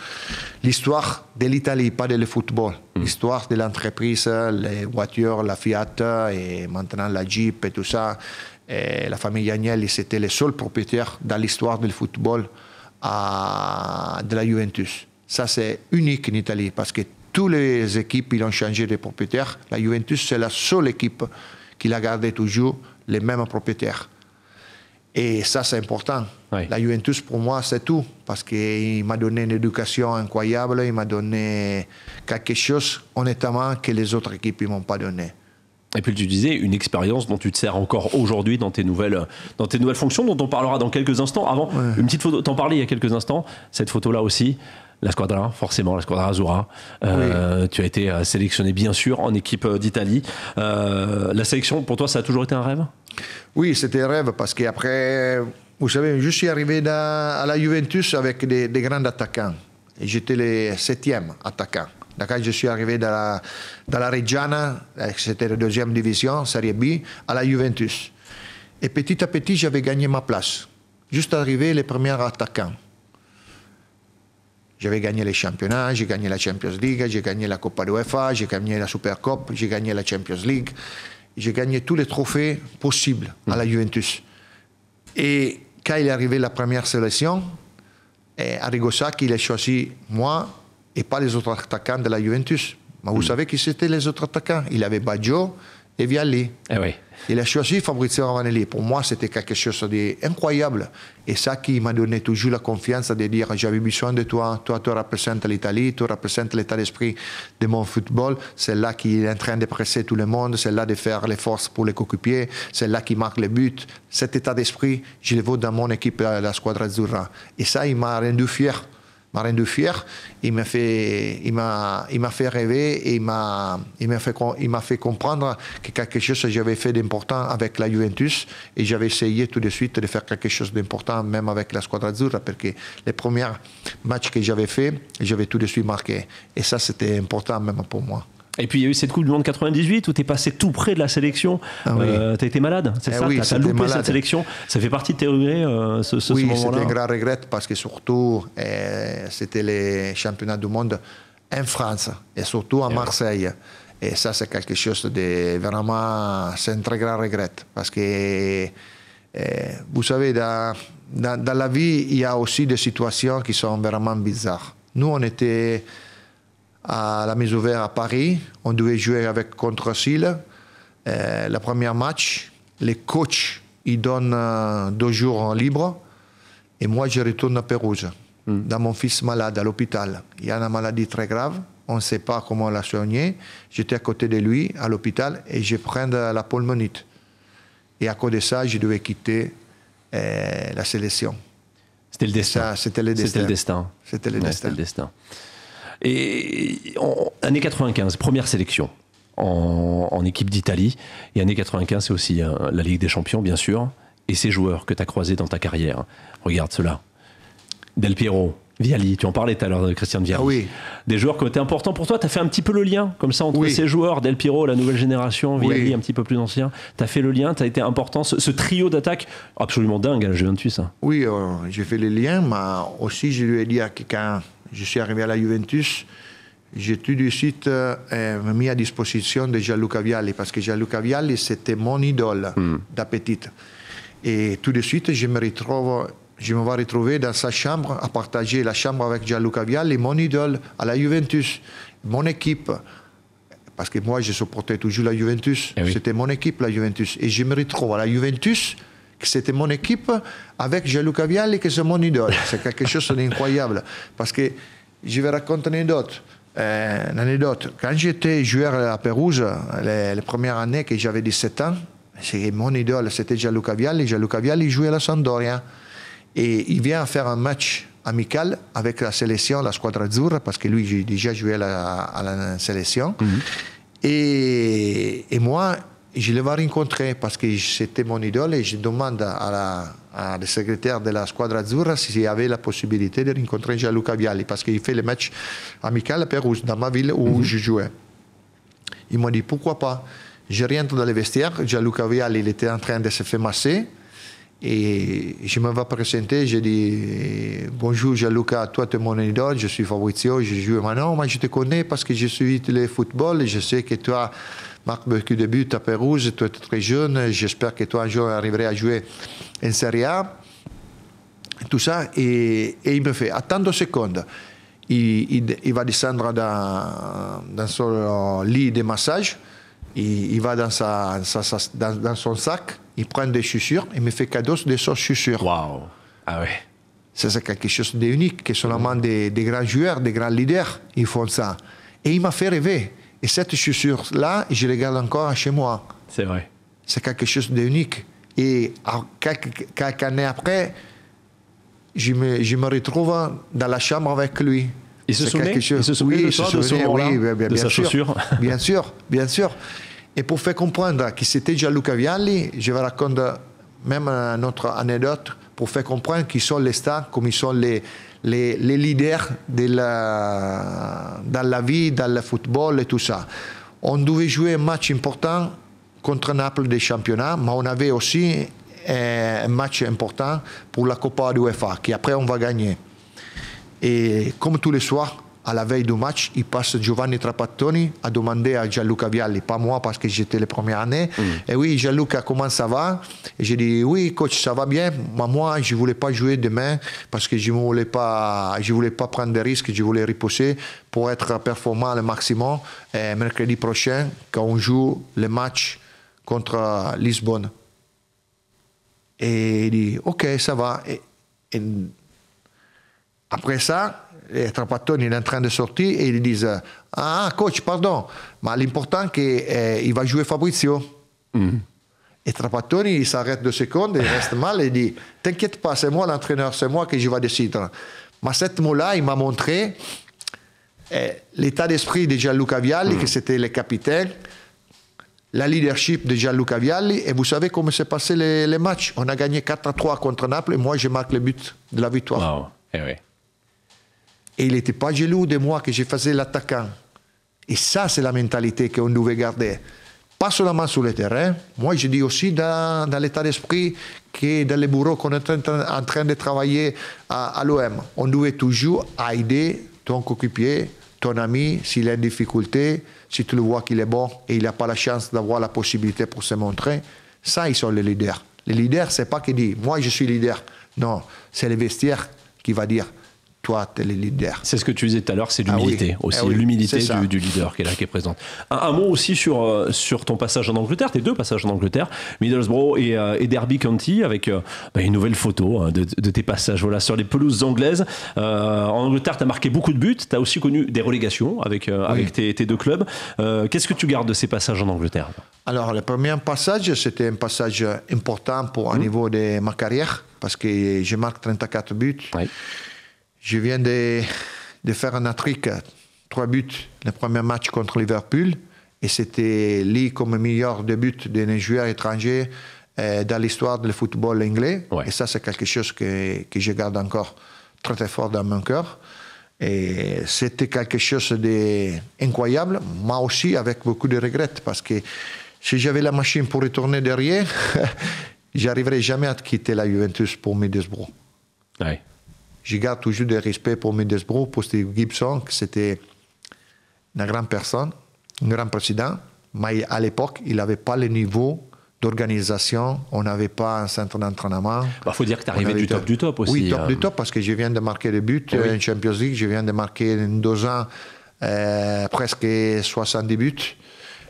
l'histoire de l'Italie, pas de le football. L'histoire de l'entreprise, les voitures, la Fiat et maintenant la Jeep et tout ça. Et la famille Agnelli, c'était le seul propriétaire dans l'histoire du football de la Juventus. Ça, c'est unique en Italie, parce que toutes les équipes ils ont changé de propriétaire. La Juventus, c'est la seule équipe qui a gardé toujours les mêmes propriétaires. Et ça, c'est important. Oui. La Juventus, pour moi, c'est tout. Parce qu'il m'a donné une éducation incroyable, il m'a donné quelque chose, honnêtement, que les autres équipes ne m'ont pas donné. Et puis tu disais, une expérience dont tu te sers encore aujourd'hui dans tes nouvelles fonctions, dont on parlera dans quelques instants. Avant, une petite photo, t'en parlais il y a quelques instants, cette photo-là aussi. La Squadra, forcément, la Squadra Azzurra. Tu as été sélectionné, bien sûr, en équipe d'Italie. La sélection, pour toi, ça a toujours été un rêve? Oui, c'était un rêve, parce qu'après, vous savez, je suis arrivé à la Juventus avec des grands attaquants. Et j'étais le 7e attaquant. Quand je suis arrivé dans la Reggiana, c'était la 2e division, Serie B, à la Juventus. Et petit à petit, j'avais gagné ma place. Juste arrivé, les premiers attaquants. J'avais gagné les championnats, j'ai gagné la Champions League, j'ai gagné la Coppa UEFA, j'ai gagné la Super Cup, j'ai gagné la Champions League. J'ai gagné tous les trophées possibles à la Juventus. Et quand il est arrivé la première sélection, Arrigo Sacchi, il a choisi moi et pas les autres attaquants de la Juventus. Mais vous savez qui c'était les autres attaquants? Il avait Baggio et Vialli. Oui. Il a choisi Fabrizio Ravanelli. Pour moi, c'était quelque chose d'incroyable. Et ça qui m'a donné toujours la confiance de dire j'avais besoin de toi. Toi, tu représentes l'Italie, tu représentes l'état d'esprit de mon football. C'est là qui est en train de presser tout le monde. C'est là de faire les forces pour les coéquipiers. C'est là qui marque les buts. Cet état d'esprit, je le vois dans mon équipe, la Squadra Azzurra. Et ça, il m'a rendu fier. Il m'a fait rêver et il m'a fait comprendre que quelque chose que j'avais fait d'important avec la Juventus et j'avais essayé tout de suite de faire quelque chose d'important même avec la Squadra Azzurra parce que les premiers matchs que j'avais fait, j'avais tout de suite marqué et ça c'était important même pour moi. Et puis il y a eu cette Coupe du Monde 98 où tu es passé tout près de la sélection. Tu as été malade, c'est ça? Oui, tu as loupé cette sélection. Ça fait partie de tes regrets, ce moment-là? Oui, c'était un grand regret parce que surtout, c'était les championnats du monde en France et surtout à Marseille. Et ça, c'est quelque chose de vraiment... C'est un très grand regret parce que, vous savez, dans dans la vie, il y a aussi des situations qui sont vraiment bizarres. Nous, on était à la Maison Verte à Paris. On devait jouer contre Sille. Le premier match, les coachs, ils donnent 2 jours libres. Et moi, je retourne à Pérouse, dans mon fils malade à l'hôpital. Il y a une maladie très grave. On ne sait pas comment la soigner. J'étais à côté de lui, à l'hôpital, et je prends la pulmonite. Et à cause de ça, je devais quitter la sélection. C'était le destin. C'était le destin. C'était le destin. Et année 95, première sélection en équipe d'Italie. Et année 95, c'est aussi la Ligue des Champions, bien sûr. Et ces joueurs que tu as croisés dans ta carrière. Regarde cela. Del Piero, Vialli, tu en parlais tout à l'heure de Christian Vialli. Ah oui. Des joueurs qui ont été importants pour toi. Tu as fait un petit peu le lien, comme ça, entre ces joueurs, Del Piero, la nouvelle génération, Vialli, un petit peu plus ancien. Tu as fait le lien, tu as été important. Ce trio d'attaque absolument dingue à la Juventus. Hein. Oui, j'ai fait le lien, mais aussi je lui ai dit que quand je suis arrivé à la Juventus, j'ai tout de suite mis à disposition de Gianluca Vialli, parce que Gianluca Vialli, c'était mon idole d'appétit. Et tout de suite, je me vais retrouver dans sa chambre, à partager la chambre avec Gianluca Vialli, mon idole à la Juventus, mon équipe. Parce que moi, je supportais toujours la Juventus. C'était mon équipe, la Juventus. Et je me retrouve à la Juventus, que c'était mon équipe, avec Gianluca Vialli, qui c'est mon idole. C'est quelque chose d'incroyable. Parce que je vais raconter une anecdote. Quand j'étais joueur à Pérouse, les premières années que j'avais 17 ans, mon idole, c'était Gianluca Vialli. Gianluca Vialli jouait à la Sampdoria. Et il vient faire un match amical avec la sélection, la Squadra Azzurra, parce que lui, j'ai déjà joué à la sélection. Et moi, je l'ai rencontré parce que c'était mon idole et je demande à le secrétaire de la Squadra Azzurra s'il y avait la possibilité de rencontrer Gianluca Vialli, parce qu'il fait les matchs amicaux à Pérouse, dans ma ville où je jouais. Il m'a dit pourquoi pas. Je rentre dans les vestiaires, Gianluca Vialli il était en train de se faire masser. Et je me vais présenter, je dis bonjour Gianluca, toi tu es mon idole, je suis Fabrizio, je joue maintenant, moi je te connais parce que je suis le football et je sais que toi marques beaucoup de buts à Pérouse, tu es très jeune, j'espère que toi un jour arriverais à jouer en Serie A, tout ça, et il me fait attends 2 secondes, il va descendre dans son lit de massage, il va dans son sac, il prend des chaussures et me fait cadeau de ses chaussures. Waouh! Ah ouais. C'est quelque chose d'unique, que seulement des grands joueurs, des grands leaders, ils font ça. Et il m'a fait rêver. Et cette chaussure-là, je la garde encore chez moi. C'est vrai. C'est quelque chose d'unique. Et quelques années après, je me retrouve dans la chambre avec lui. Il se souvient de ce moment-là, de sa chaussure. Bien sûr, bien sûr. Et pour faire comprendre que c'était Gianluca Vialli, je vais raconter même une autre anecdote pour faire comprendre qu'ils sont les stars, comme ils sont les leaders dans la vie, dans le football et tout ça. On devait jouer un match important contre Naples des championnats, mais on avait aussi un match important pour la Coppa UEFA, qu'après on va gagner. Et comme tous les soirs, à la veille du match, il passe Giovanni Trapattoni à demander à Gianluca Vialli, pas moi parce que j'étais les premières années. Et oui, Gianluca, comment ça va? Et j'ai dit, oui, coach, ça va bien. Mais moi, je ne voulais pas jouer demain parce que je ne voulais pas prendre des risques, je voulais repousser pour être performant le maximum. Et mercredi prochain, quand on joue le match contre Lisbonne. Et il dit, ok, ça va. Et après ça, Trapattoni est en train de sortir et ils disent ah coach pardon mais l'important c'est qu'il va jouer Fabrizio. Et Trapattoni il s'arrête 2 secondes, il reste mal et dit t'inquiète pas, c'est moi l'entraîneur, c'est moi qui vais décider. Mais cette mot-là il m'a montré l'état d'esprit de Gianluca Vialli, que c'était le capitaine, la leadership de Gianluca Vialli. Et vous savez comment s'est passé les matchs? On a gagné 4-3 contre Naples et moi je marque le but de la victoire. Wow. Eh oui. Et il n'était pas jaloux de moi que je faisais l'attaquant. Et ça, c'est la mentalité qu'on devait garder. Pas seulement sur le terrain. Moi, je dis aussi dans l'état d'esprit que dans les bureaux qu'on est en train de travailler à l'OM, on devait toujours aider ton coéquipier, ton ami, s'il a une difficulté, si tu le vois qu'il est bon et il n'a pas la chance d'avoir la possibilité pour se montrer. Ça, ils sont les leaders. Le leader, c'est pas qui dit « moi, je suis leader ». Non, c'est le vestiaire qui va dire « toi, tu es le leader ». C'est ce que tu disais tout à l'heure, c'est l'humilité aussi, oui, l'humilité du leader qui est là, qui est présente. Un mot aussi sur ton passage en Angleterre, tes deux passages en Angleterre, Middlesbrough et Derby County, avec une nouvelle photo de tes passages voilà, sur les pelouses anglaises. En Angleterre, tu as marqué beaucoup de buts, tu as aussi connu des relégations avec tes deux clubs. Qu'est-ce que tu gardes de ces passages en Angleterre? Alors, le premier passage, c'était un passage important au niveau de ma carrière, parce que je marque 34 buts. Oui. Je viens de faire un hat-trick, 3 buts, le premier match contre Liverpool. Et c'était lui comme meilleur début d'un joueur étranger dans l'histoire du football anglais. Ouais. Et ça, c'est quelque chose que je garde encore très, très fort dans mon cœur. Et c'était quelque chose d'incroyable, moi aussi avec beaucoup de regrets. Parce que si j'avais la machine pour retourner derrière, j'arriverais jamais à quitter la Juventus pour Middlesbrough. Ouais. Je garde toujours du respect pour Middlesbrough, pour Steve Gibson, que c'était une grande personne, un grand président, mais à l'époque, il n'avait pas le niveau d'organisation, on n'avait pas un centre d'entraînement. Il faut dire que tu arrivais du top du top aussi. Oui, top du top, parce que je viens de marquer des buts en Champions League, je viens de marquer en 2 ans presque 70 buts,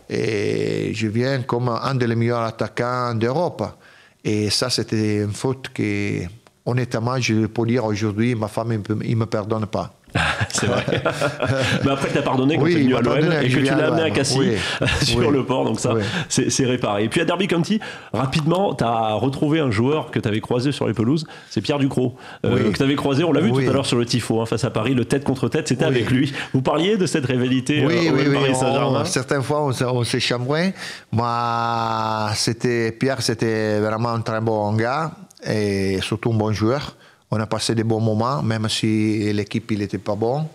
et je viens comme un des meilleurs attaquants d'Europe. Et ça, c'était une faute que... Honnêtement, je peux dire aujourd'hui, ma femme, il ne me pardonne pas. C'est vrai. Mais après, tu as pardonné quand tu es venu à l'OM et que tu l'as amené à Cassis sur le port. Donc ça, c'est réparé. Et puis à Derby County, rapidement, tu as retrouvé un joueur que tu avais croisé sur les pelouses. C'est Pierre Ducrot, que tu avais croisé. On l'a vu tout à l'heure sur le tifo face à Paris. Le tête contre tête, c'était avec lui. Vous parliez de cette rivalité Paris Saint-Germain. Certaines fois, on s'est chambré. Moi, Pierre, c'était vraiment un très bon gars. Et surtout un bon joueur. On a passé des bons moments, même si l'équipe n'était pas bonne.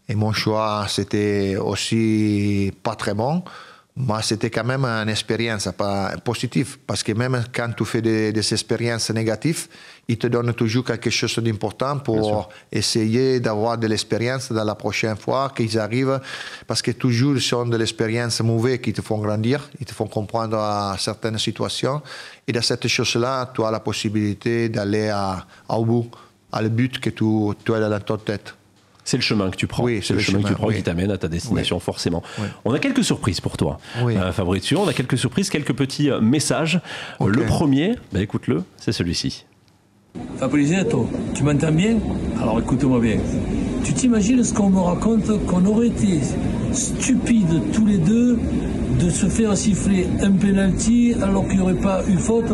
Et mon choix, c'était aussi pas très bon. Mais c'était quand même une expérience positive. Parce que même quand tu fais des expériences négatives, ils te donnent toujours quelque chose d'important pour essayer d'avoir de l'expérience dans la prochaine fois qu'ils arrivent. Parce que toujours, ce sont de l'expérience mauvaise qui te font grandir, ils te font comprendre à certaines situations. Et dans cette chose-là, tu as la possibilité d'aller au bout, à le but que tu as dans ta tête. C'est le chemin que tu prends. Oui, c'est le chemin que tu prends qui t'amène à ta destination, forcément. Oui. On a quelques surprises pour toi, Fabrizio. On a quelques surprises, quelques petits messages. Le premier, écoute-le, c'est celui-ci. Fabrizio, tu m'entends bien? Alors écoute-moi bien. Tu t'imagines ce qu'on me raconte, qu'on aurait été stupides tous les deux de se faire siffler un penalty alors qu'il n'y aurait pas eu faute?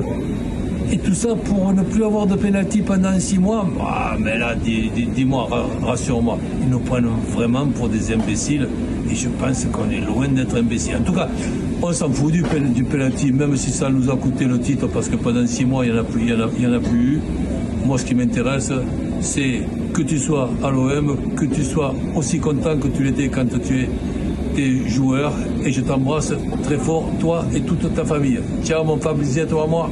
Et tout ça pour ne plus avoir de pénalty pendant 6 mois. Ah, mais là, dis-moi, rassure-moi, ils nous prennent vraiment pour des imbéciles. Et je pense qu'on est loin d'être imbéciles. En tout cas, on s'en fout du pénalty, même si ça nous a coûté le titre, parce que pendant 6 mois, il n'y en a plus eu. Moi, ce qui m'intéresse, c'est que tu sois à l'OM, que tu sois aussi content que tu l'étais quand tu étais joueur. Et je t'embrasse très fort, toi et toute ta famille. Ciao, mon Fabrizio, toi à moi.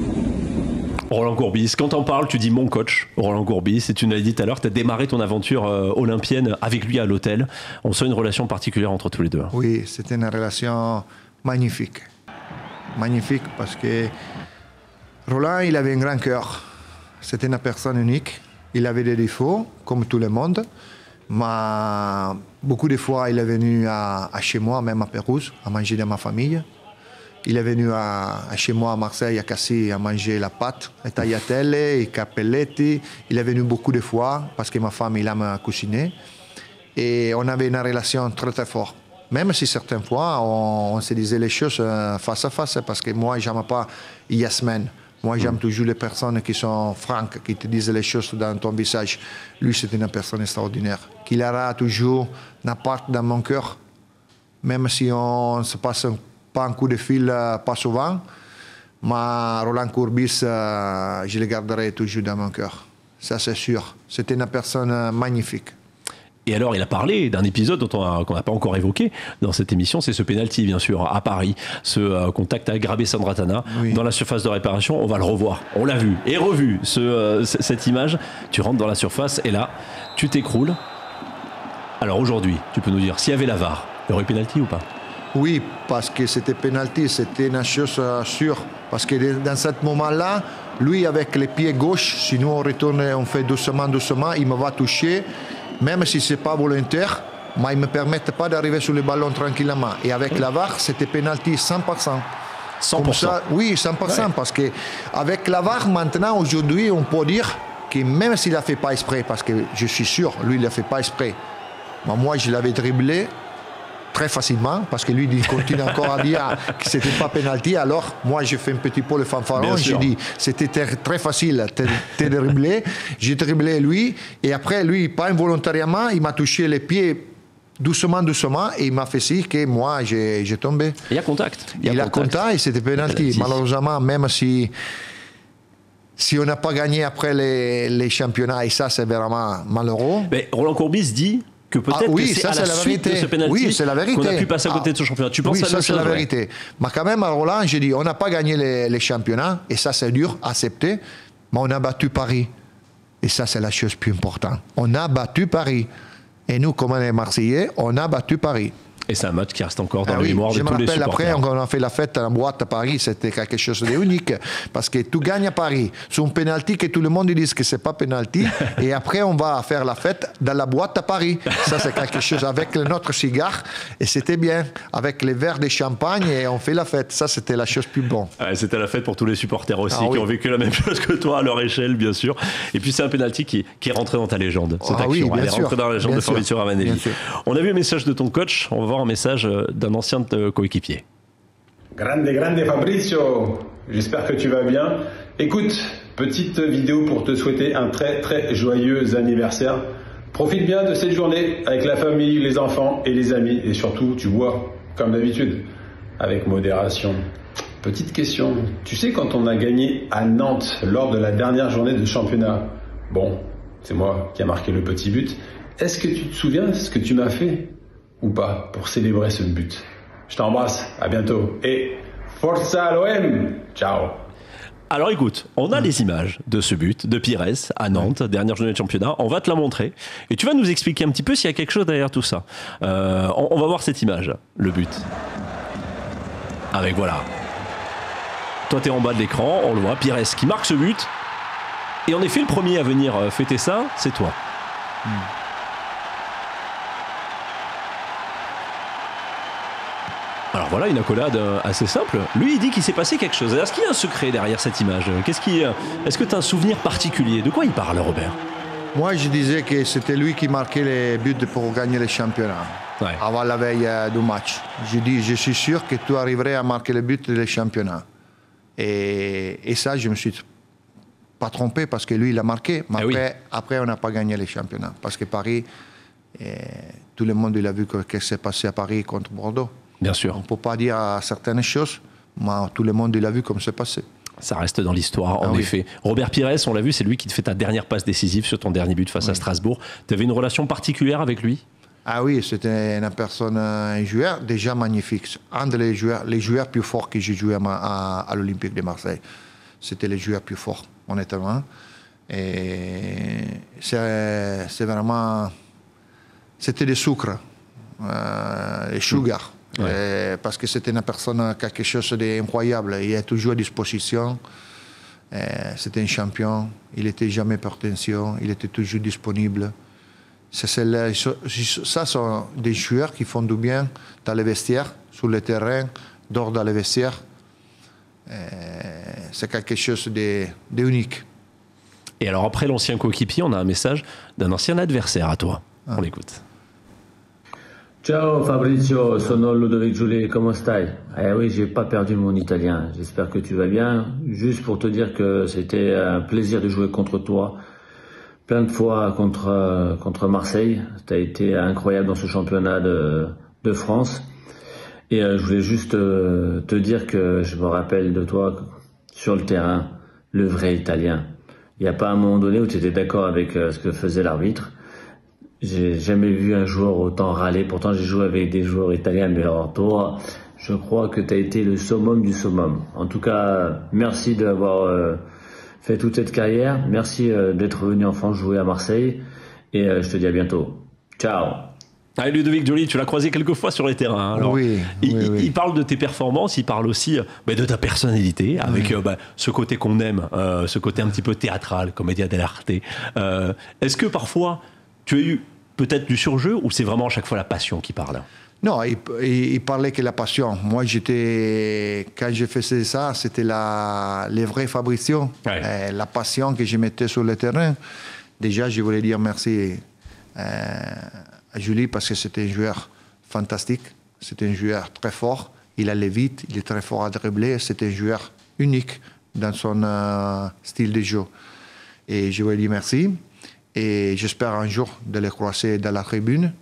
Roland Courbis, quand t'en parles, tu dis mon coach, Roland Courbis, et tu nous l'as dit tout à l'heure, tu as démarré ton aventure olympienne avec lui à l'hôtel. On sent une relation particulière entre tous les deux. Oui, c'était une relation magnifique. Magnifique parce que Roland, il avait un grand cœur. C'était une personne unique. Il avait des défauts, comme tout le monde. Mais beaucoup de fois, il est venu à chez moi, même à Pérouse, à manger dans ma famille. Il est venu chez moi à Marseille, à Cassis, à manger la pâte, les tagliatelle, les cappelletti. Il est venu beaucoup de fois parce que ma femme, il aime cuisiner. Et on avait une relation très très forte. Même si certaines fois, on se disait les choses face à face, parce que moi, je n'aime pas yes man. Moi, j'aime toujours les personnes qui sont franches, qui te disent les choses dans ton visage. Lui, c'est une personne extraordinaire. Qu'il aura toujours une part dans mon cœur, même si on se passe pas un coup de fil, pas souvent. Mais Roland Courbis, je le garderai toujours dans mon cœur. Ça, c'est sûr. C'était une personne magnifique. Et alors, il a parlé d'un épisode qu'on n'a pas encore évoqué dans cette émission, c'est ce penalty, bien sûr, à Paris, ce contact avec Grabé Sandratana dans la surface de réparation. On va le revoir. On l'a vu et revu, cette image. Tu rentres dans la surface et là, tu t'écroules. Alors aujourd'hui, tu peux nous dire, s'il y avait la VAR, il y aurait penalty ou pas? Oui, parce que c'était penalty, c'était une chose sûre, Parce que dans ce moment-là, lui, avec les pieds gauche, si nous on retourne, on fait doucement, il me va toucher, même si ce n'est pas volontaire, mais il ne me permet pas d'arriver sur le ballon tranquillement. Et avec la VAR, c'était penalty 100%. 100%. Comme ça, oui, 100%. Ouais. Parce qu'avec la VAR, maintenant, aujourd'hui, on peut dire que même s'il ne l'a fait pas exprès, parce que je suis sûr, lui, il ne l'a fait pas exprès, mais moi, je l'avais dribblé très facilement, parce que lui, il continue encore à dire que ce n'était pas penalty. Alors, moi, j'ai fait un petit peu le fanfaron. J'ai dit, c'était très facile, t'es dribblé. J'ai dribblé lui. Et après, lui, pas involontairement, il m'a touché les pieds doucement, et il m'a fait signe que moi, j'ai tombé. Il y a contact. Il y a contact et c'était penalty. Malheureusement, même si on n'a pas gagné après les championnats, et ça, c'est vraiment malheureux. Mais Roland Courbis dit que peut-être que c'est à la suite de ce penalty qu'on a pu passer à côté de ce championnat. Tu penses oui, ça c'est la vérité. Mais quand même, à Roland, j'ai dit, on n'a pas gagné les championnats, et ça c'est dur à accepter, mais on a battu Paris. Et ça c'est la chose plus importante. On a battu Paris. Et nous, comme on est Marseillais, on a battu Paris. Et c'est un match qui reste encore dans la mémoire de tous les supporters. Je me rappelle après, on a fait la fête en boîte à Paris, c'était quelque chose d'unique. Parce que tu gagnes à Paris sur un penalty que tout le monde dit que c'est pas penalty. Et après, on va faire la fête dans la boîte à Paris. Ça, c'est quelque chose avec notre cigare. Et c'était bien. Avec les verres de champagne et on fait la fête. Ça, c'était la chose plus bonne. Ouais, c'était la fête pour tous les supporters aussi qui ont vécu la même chose que toi à leur échelle, bien sûr. Et puis, c'est un penalty qui est rentré dans ta légende. Cette action, oui, elle est rentrée dans la légende de Fabrizio Ravanelli. On a vu le message de ton coach. On va voir un message d'un ancien coéquipier. Grande Fabrizio, j'espère que tu vas bien. Écoute, petite vidéo pour te souhaiter un très très joyeux anniversaire. Profite bien de cette journée avec la famille, les enfants et les amis. Et surtout, tu bois, comme d'habitude, avec modération. Petite question, tu sais quand on a gagné à Nantes lors de la dernière journée de championnat, bon, c'est moi qui a marqué le petit but, est-ce que tu te souviens ce que tu m'as fait ou pas pour célébrer ce but? Je t'embrasse, à bientôt et Forza l'OM, ciao. Alors écoute, on a les images de ce but de Pires à Nantes, dernière journée de championnat, on va te la montrer et tu vas nous expliquer un petit peu s'il y a quelque chose derrière tout ça. On va voir cette image, le but. Avec voilà. Toi t'es en bas de l'écran, on le voit, Pires qui marque ce but et en effet le premier à venir fêter ça, c'est toi. Alors voilà, une accolade assez simple. Lui, il dit qu'il s'est passé quelque chose. Est-ce qu'il y a un secret derrière cette image? Est-ce que tu as un souvenir particulier? De quoi il parle, Robert? Moi, je disais que c'était lui qui marquait les buts pour gagner les championnats. Ouais. Avant la veille du match. Je dis, je suis sûr que tu arriverais à marquer les buts des championnats. Et ça, je ne me suis pas trompé parce que lui, il a marqué. Mais après, on n'a pas gagné les championnats. Parce que Paris, tout le monde il a vu ce qui s'est passé à Paris contre Bordeaux. Bien sûr. On ne peut pas dire certaines choses, mais tout le monde il a vu comme c'est passé. Ça reste dans l'histoire, en effet. Robert Pires, on l'a vu, c'est lui qui te fait ta dernière passe décisive sur ton dernier but face à Strasbourg. Tu avais une relation particulière avec lui? Ah oui, c'était une personne, un joueur déjà magnifique. Un des joueurs plus forts que j'ai joué à l'Olympique de Marseille. C'était le joueur plus fort, honnêtement. Et c'est vraiment... C'était des sucres, des sugar. Parce que c'était une personne, quelque chose d'incroyable. Il est toujours à disposition. C'était un champion. Il n'était jamais par tension. Il était toujours disponible. Ça sont des joueurs qui font du bien dans les vestiaires, sur le terrain, dehors dans les vestiaires. C'est quelque chose d'unique. Et alors après l'ancien coéquipier, on a un message d'un ancien adversaire à toi. On l'écoute. Ciao Fabrizio, sono Ludovic Giulia, comment stai? Oui, j'ai pas perdu mon italien, j'espère que tu vas bien. Juste pour te dire que c'était un plaisir de jouer contre toi, plein de fois contre Marseille. Tu as été incroyable dans ce championnat de France. Et je voulais juste te dire que je me rappelle de toi sur le terrain, le vrai italien. Il n'y a pas un moment donné où tu étais d'accord avec ce que faisait l'arbitre. J'ai jamais vu un joueur autant râler. Pourtant, j'ai joué avec des joueurs italiens, mais alors toi, je crois que tu as été le summum du summum. En tout cas, merci d'avoir fait toute cette carrière. Merci d'être venu enfin jouer à Marseille. Et je te dis à bientôt. Ciao. Ah, Ludovic Joly, tu l'as croisé quelques fois sur les terrains. Alors, oui, il parle de tes performances, il parle aussi de ta personnalité, avec ce côté qu'on aime, ce côté un petit peu théâtral, commedia dell'arte. Est-ce que parfois, tu as eu peut-être du surjeu ou c'est vraiment à chaque fois la passion qui parle? Non, il parlait que la passion. Moi, quand je faisais ça, c'était les vrais Fabrizio. Ouais. La passion que je mettais sur le terrain. Déjà, je voulais dire merci à Julie parce que c'était un joueur fantastique. C'était un joueur très fort. Il allait vite, il est très fort à dribbler. C'était un joueur unique dans son style de jeu. Et je voulais dire merci. Et j'espère un jour de le croiser dans la tribune.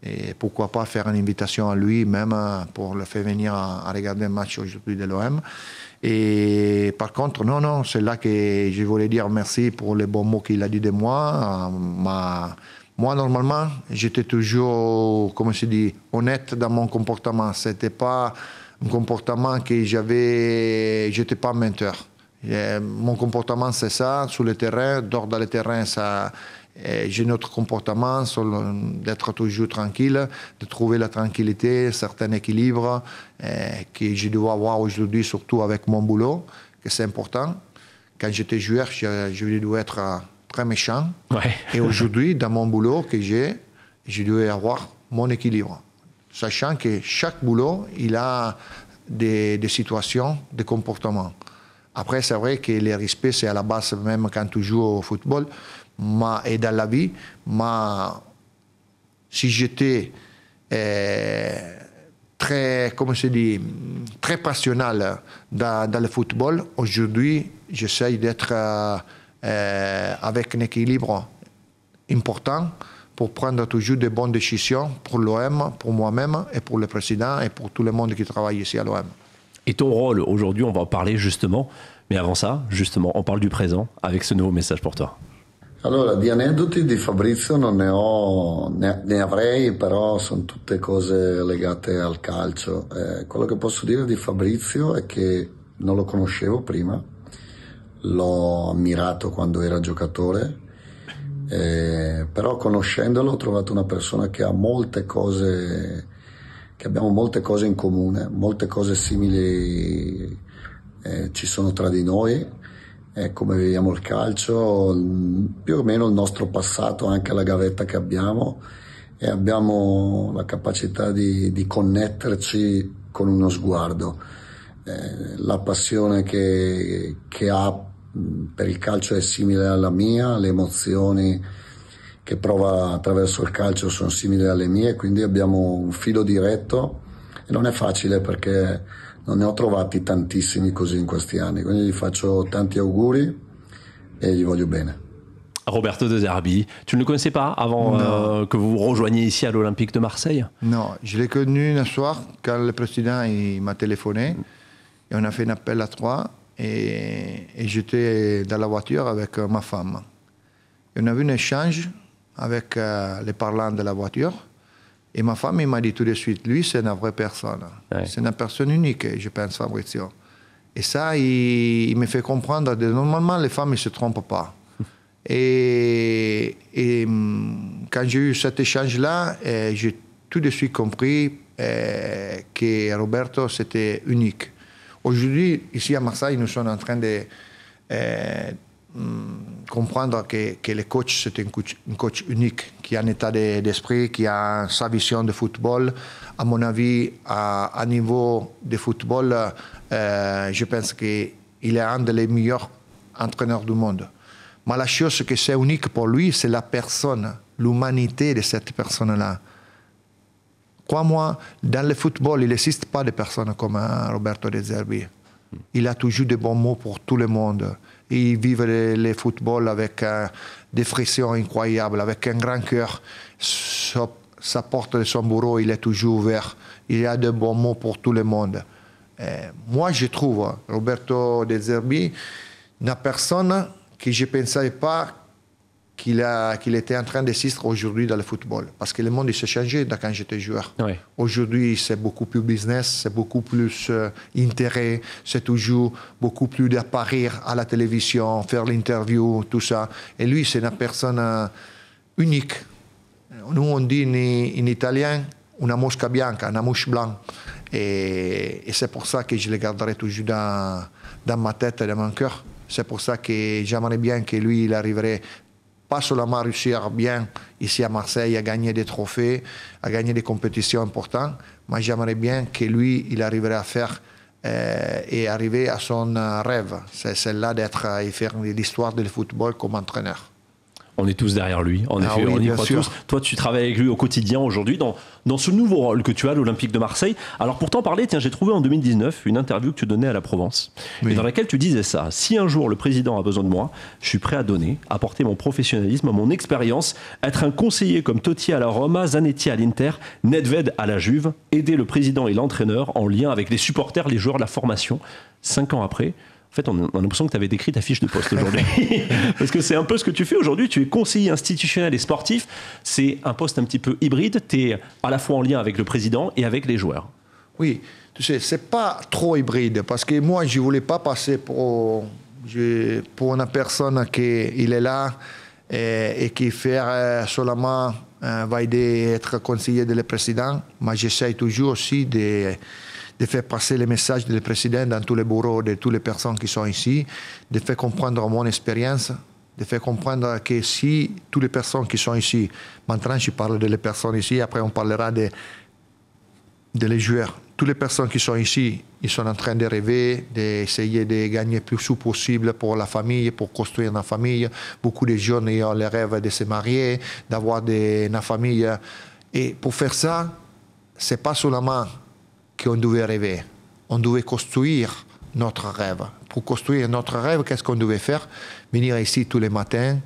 Et pourquoi pas faire une invitation à lui, même pour le faire venir à regarder un match aujourd'hui de l'OM. Et par contre, non, c'est là que je voulais dire merci pour les bons mots qu'il a dit de moi. Moi, normalement, j'étais toujours, comme je dis, honnête dans mon comportement. C'était pas un comportement que j'étais pas menteur. Mon comportement, c'est ça, sur le terrain, dehors dans le terrain, ça. J'ai notre comportement d'être toujours tranquille, de trouver la tranquillité, un certain équilibre que je dois avoir aujourd'hui, surtout avec mon boulot, que c'est important. Quand j'étais joueur, je devais être très méchant. Ouais. Et aujourd'hui, dans mon boulot que je devais avoir mon équilibre. Sachant que chaque boulot, il a des situations, des comportements. Après, c'est vrai que le respect, c'est à la base, même quand tu joues au football, et dans la vie, si j'étais très, comment je dis, très passionnel dans le football, aujourd'hui, j'essaie d'être avec un équilibre important pour prendre toujours de bonnes décisions pour l'OM, pour moi-même et pour le président et pour tout le monde qui travaille ici à l'OM. Et ton rôle aujourd'hui, on va en parler justement, mais avant ça, justement, on parle du présent avec ce nouveau message pour toi. Allora, di aneddoti di Fabrizio non ne avrei, però sono tutte cose legate al calcio. Quello che posso dire di Fabrizio è che non lo conoscevo prima, l'ho ammirato quando era giocatore, però conoscendolo ho trovato una persona che ha molte cose, che abbiamo molte cose in comune, molte cose simili ci sono tra di noi. Come viviamo il calcio, più o meno il nostro passato, anche la gavetta che abbiamo, e abbiamo la capacità di connetterci con uno sguardo. La passione che ha per il calcio è simile alla mia, le emozioni che prova attraverso il calcio sono simili alle mie, quindi abbiamo un filo diretto e non è facile perché non ne ho trovati tantissimi così in questi anni, quindi gli faccio tanti auguri et gli voglio bene. Roberto De Zerbi, tu ne le connaissais pas avant que vous rejoigniez ici à l'Olympique de Marseille? Non, je l'ai connu un soir quand le président m'a téléphoné et on a fait un appel à 3 et j'étais dans la voiture avec ma femme. Et on a vu un échange avec les parlants de la voiture. Et ma femme m'a dit tout de suite, lui, c'est une vraie personne. Ouais. C'est une personne unique, je pense, Fabrizio. Et ça, il me fait comprendre que normalement, les femmes ne se trompent pas. Et quand j'ai eu cet échange-là, j'ai tout de suite compris que Roberto, c'était unique. Aujourd'hui, ici à Marseille, nous sommes en train de comprendre que le coach, c'est un coach unique, qui a un état d'esprit, qui a sa vision de football. À mon avis, à niveau de football, je pense qu'il est un des meilleurs entraîneurs du monde. Mais la chose que c'est unique pour lui, c'est la personne, l'humanité de cette personne-là. Crois-moi, dans le football, il n'existe pas de personnes comme Roberto De Zerbi. Il a toujours de bons mots pour tout le monde. Il vit le football avec des frictions incroyables, avec un grand cœur. Sa porte de son bureau, il est toujours ouvert. Il a de bons mots pour tout le monde. Moi, je trouve Roberto De Zerbi une personne que je ne pensais pas qu'il était en train d'exister aujourd'hui dans le football. Parce que le monde s'est changé quand j'étais joueur. Oui. Aujourd'hui, c'est beaucoup plus business, c'est beaucoup plus intérêt, c'est toujours beaucoup plus d'apparaître à la télévision, faire l'interview, tout ça. Et lui, c'est une personne unique. Nous, on dit en italien una mosca bianca, una mouche blanche. Et c'est pour ça que je le garderai toujours dans ma tête et dans mon cœur. C'est pour ça que j'aimerais bien que lui, il arriverait pas seulement à réussir bien ici à Marseille, à gagner des trophées, à gagner des compétitions importantes, mais j'aimerais bien que lui, il arriverait à faire et arriver à son rêve. C'est celle-là d'être et faire l'histoire du football comme entraîneur. On est tous derrière lui, en effet, oui, on y bien croit sûr. tous. Toi, tu travailles avec lui au quotidien aujourd'hui dans ce nouveau rôle que tu as à l'Olympique de Marseille. Alors pour t'en parler, tiens, j'ai trouvé en 2019 une interview que tu donnais à la Provence, Oui. et dans laquelle tu disais ça: si un jour le président a besoin de moi, je suis prêt à donner, apporter mon professionnalisme, mon expérience, être un conseiller comme Totti à la Roma, Zanetti à l'Inter, Nedved à la Juve, aider le président et l'entraîneur en lien avec les supporters, les joueurs, la formation. 5 ans après, en fait, on a l'impression que tu avais décrit ta fiche de poste aujourd'hui. Parce que c'est un peu ce que tu fais aujourd'hui. Tu es conseiller institutionnel et sportif. C'est un poste un petit peu hybride. Tu es à la fois en lien avec le président et avec les joueurs. Oui, tu sais, c'est pas trop hybride parce que moi, je voulais pas passer pour une personne qui est là et qui fait seulement va aider à être conseiller du président. Mais j'essaie toujours aussi de faire passer les messages du président dans tous les bureaux de toutes les personnes qui sont ici, de faire comprendre mon expérience, de faire comprendre que si toutes les personnes qui sont ici, maintenant je parle des personnes ici, après on parlera de les joueurs. Toutes les personnes qui sont ici, ils sont en train de rêver, d'essayer de gagner le plus possible pour la famille, pour construire une famille. Beaucoup de jeunes ils ont le rêve de se marier, d'avoir une famille. Et pour faire ça, c'est pas seulement qu'on devait rêver, on devait construire notre rêve. Pour construire notre rêve, qu'est-ce qu'on devait faire? Venir ici tous les matins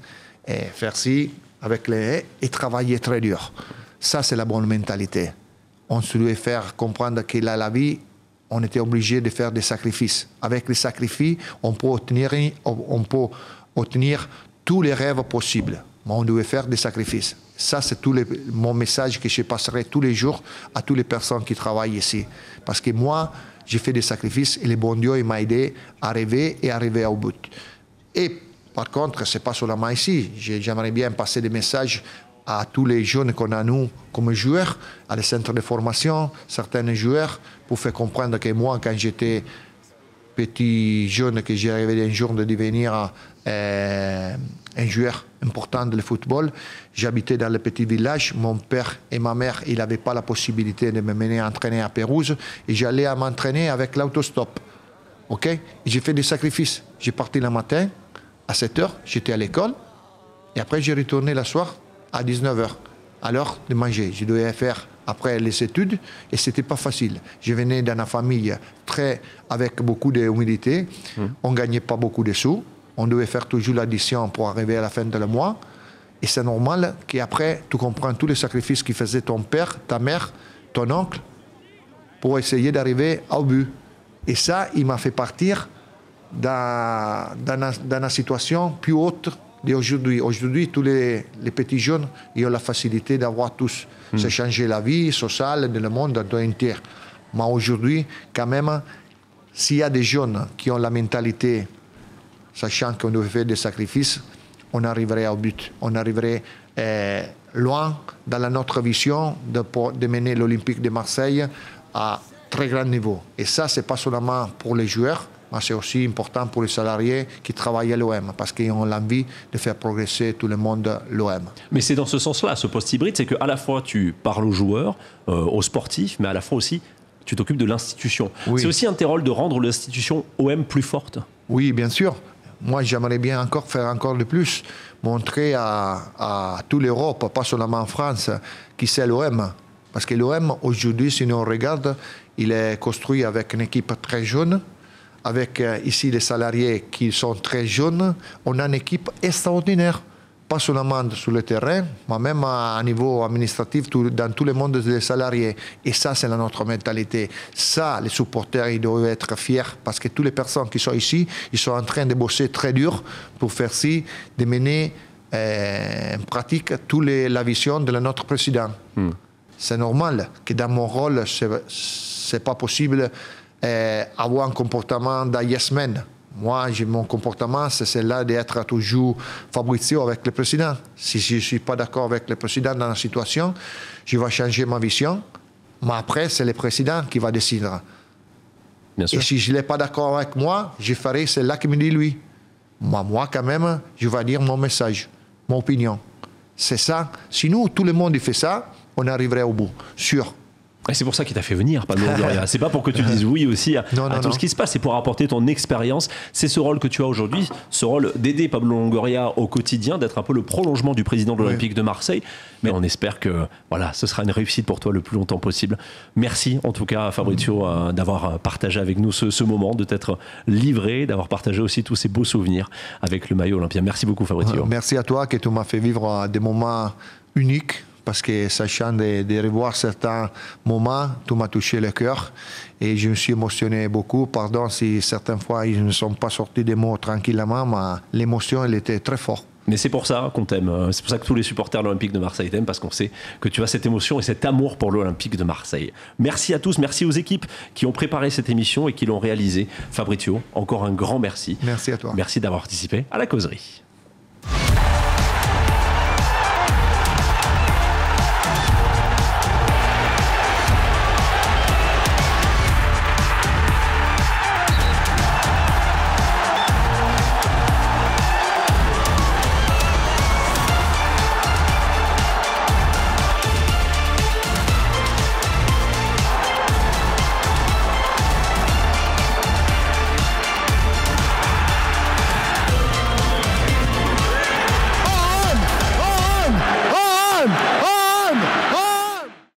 et faire ci avec et travailler très dur. Ça, c'est la bonne mentalité. On se devait faire comprendre que là, la vie, on était obligé de faire des sacrifices. Avec les sacrifices, on peut obtenir tous les rêves possibles. Mais on devait faire des sacrifices. Ça, c'est mon message que je passerai tous les jours à toutes les personnes qui travaillent ici. Parce que moi, j'ai fait des sacrifices et le bon Dieu il m'a aidé à rêver et arriver au but. Et par contre, ce n'est pas seulement ici. J'aimerais bien passer des messages à tous les jeunes qu'on a, nous, comme joueurs, à les centres de formation, certains joueurs, pour faire comprendre que moi, quand j'étais petit jeune, que j'ai rêvé un jour de devenir un joueur important de football. J'habitais dans le petit village. Mon père et ma mère, ils n'avaient pas la possibilité de me mener à entraîner à Pérouse. Et j'allais m'entraîner avec l'autostop. Okay? J'ai fait des sacrifices. J'ai parti le matin, à 7 h, j'étais à l'école. Et après, j'ai retourné le soir à 19 h, à l'heure de manger. Je devais faire après les études et ce n'était pas facile. Je venais d'une famille avec beaucoup d'humilité. On ne gagnait pas beaucoup de sous. On devait faire toujours l'addition pour arriver à la fin du mois. Et c'est normal qu'après, tu comprends tous les sacrifices que faisait ton père, ta mère, ton oncle, pour essayer d'arriver au but. Et ça, il m'a fait partir dans une situation plus haute d'aujourd'hui. Aujourd'hui, tous les petits jeunes, ils ont la facilité d'avoir tous. C'est changer la vie sociale dans le monde entier. Mais aujourd'hui, quand même, s'il y a des jeunes qui ont la mentalité, sachant qu'on devait faire des sacrifices, on arriverait au but. On arriverait loin dans notre vision de mener l'Olympique de Marseille à très grand niveau. Et ça, ce n'est pas seulement pour les joueurs, mais c'est aussi important pour les salariés qui travaillent à l'OM, parce qu'ils ont l'envie de faire progresser tout le monde l'OM. Mais c'est dans ce sens-là, ce poste hybride, c'est qu'à la fois tu parles aux joueurs, aux sportifs, mais à la fois aussi tu t'occupes de l'institution. Oui. C'est aussi un de tes rôles de rendre l'institution OM plus forte? Oui, bien sûr. Moi, j'aimerais bien faire encore de plus, montrer à toute l'Europe, pas seulement en France, qui c'est l'OM. Parce que l'OM, aujourd'hui, si on regarde, il est construit avec une équipe très jeune, avec ici des salariés qui sont très jeunes. On a une équipe extraordinaire, pas seulement sur le terrain, mais même à niveau administratif, dans tout le monde des salariés. Et ça, c'est notre mentalité. Ça, les supporters, ils doivent être fiers, parce que toutes les personnes qui sont ici, ils sont en train de bosser très dur pour faire ci, de mener en pratique toute la vision de notre président. C'est normal que dans mon rôle, c'est pas possible avoir un comportement d'un yes man. Moi, mon comportement, c'est celle-là d'être toujours Fabrizio avec le président. Si je ne suis pas d'accord avec le président dans la situation, je vais changer ma vision. Mais après, c'est le président qui va décider. Bien sûr. Et si je n'ai pas d'accord avec moi, je ferai celle-là qui me dit lui. Moi, quand même, je vais dire mon message, mon opinion. C'est ça. Sinon, tout le monde fait ça, on arriverait au bout. Sûr. Et c'est pour ça qu'il t'a fait venir, Pablo Longoria. C'est pas pour que tu dises oui aussi à tout ce qui se passe, c'est pour apporter ton expérience. C'est ce rôle que tu as aujourd'hui, ce rôle d'aider Pablo Longoria au quotidien, d'être un peu le prolongement du président de l'Olympique de Marseille. Mais on espère que voilà, ce sera une réussite pour toi le plus longtemps possible. Merci en tout cas, Fabrizio, d'avoir partagé avec nous ce moment, de t'être livré, d'avoir partagé aussi tous ces beaux souvenirs avec le maillot olympien. Merci beaucoup, Fabrizio. Merci à toi que tu m'as fait vivre des moments uniques. Parce que sachant de revoir certains moments, tout m'a touché le cœur et je me suis émotionné beaucoup. Pardon si certaines fois ils ne sont pas sortis des mots tranquillement, mais l'émotion elle était très forte. Mais c'est pour ça qu'on t'aime. C'est pour ça que tous les supporters de l'Olympique de Marseille t'aiment, parce qu'on sait que tu as cette émotion et cet amour pour l'Olympique de Marseille. Merci à tous, merci aux équipes qui ont préparé cette émission et qui l'ont réalisée. Fabrizio, encore un grand merci. Merci à toi. Merci d'avoir participé à la causerie.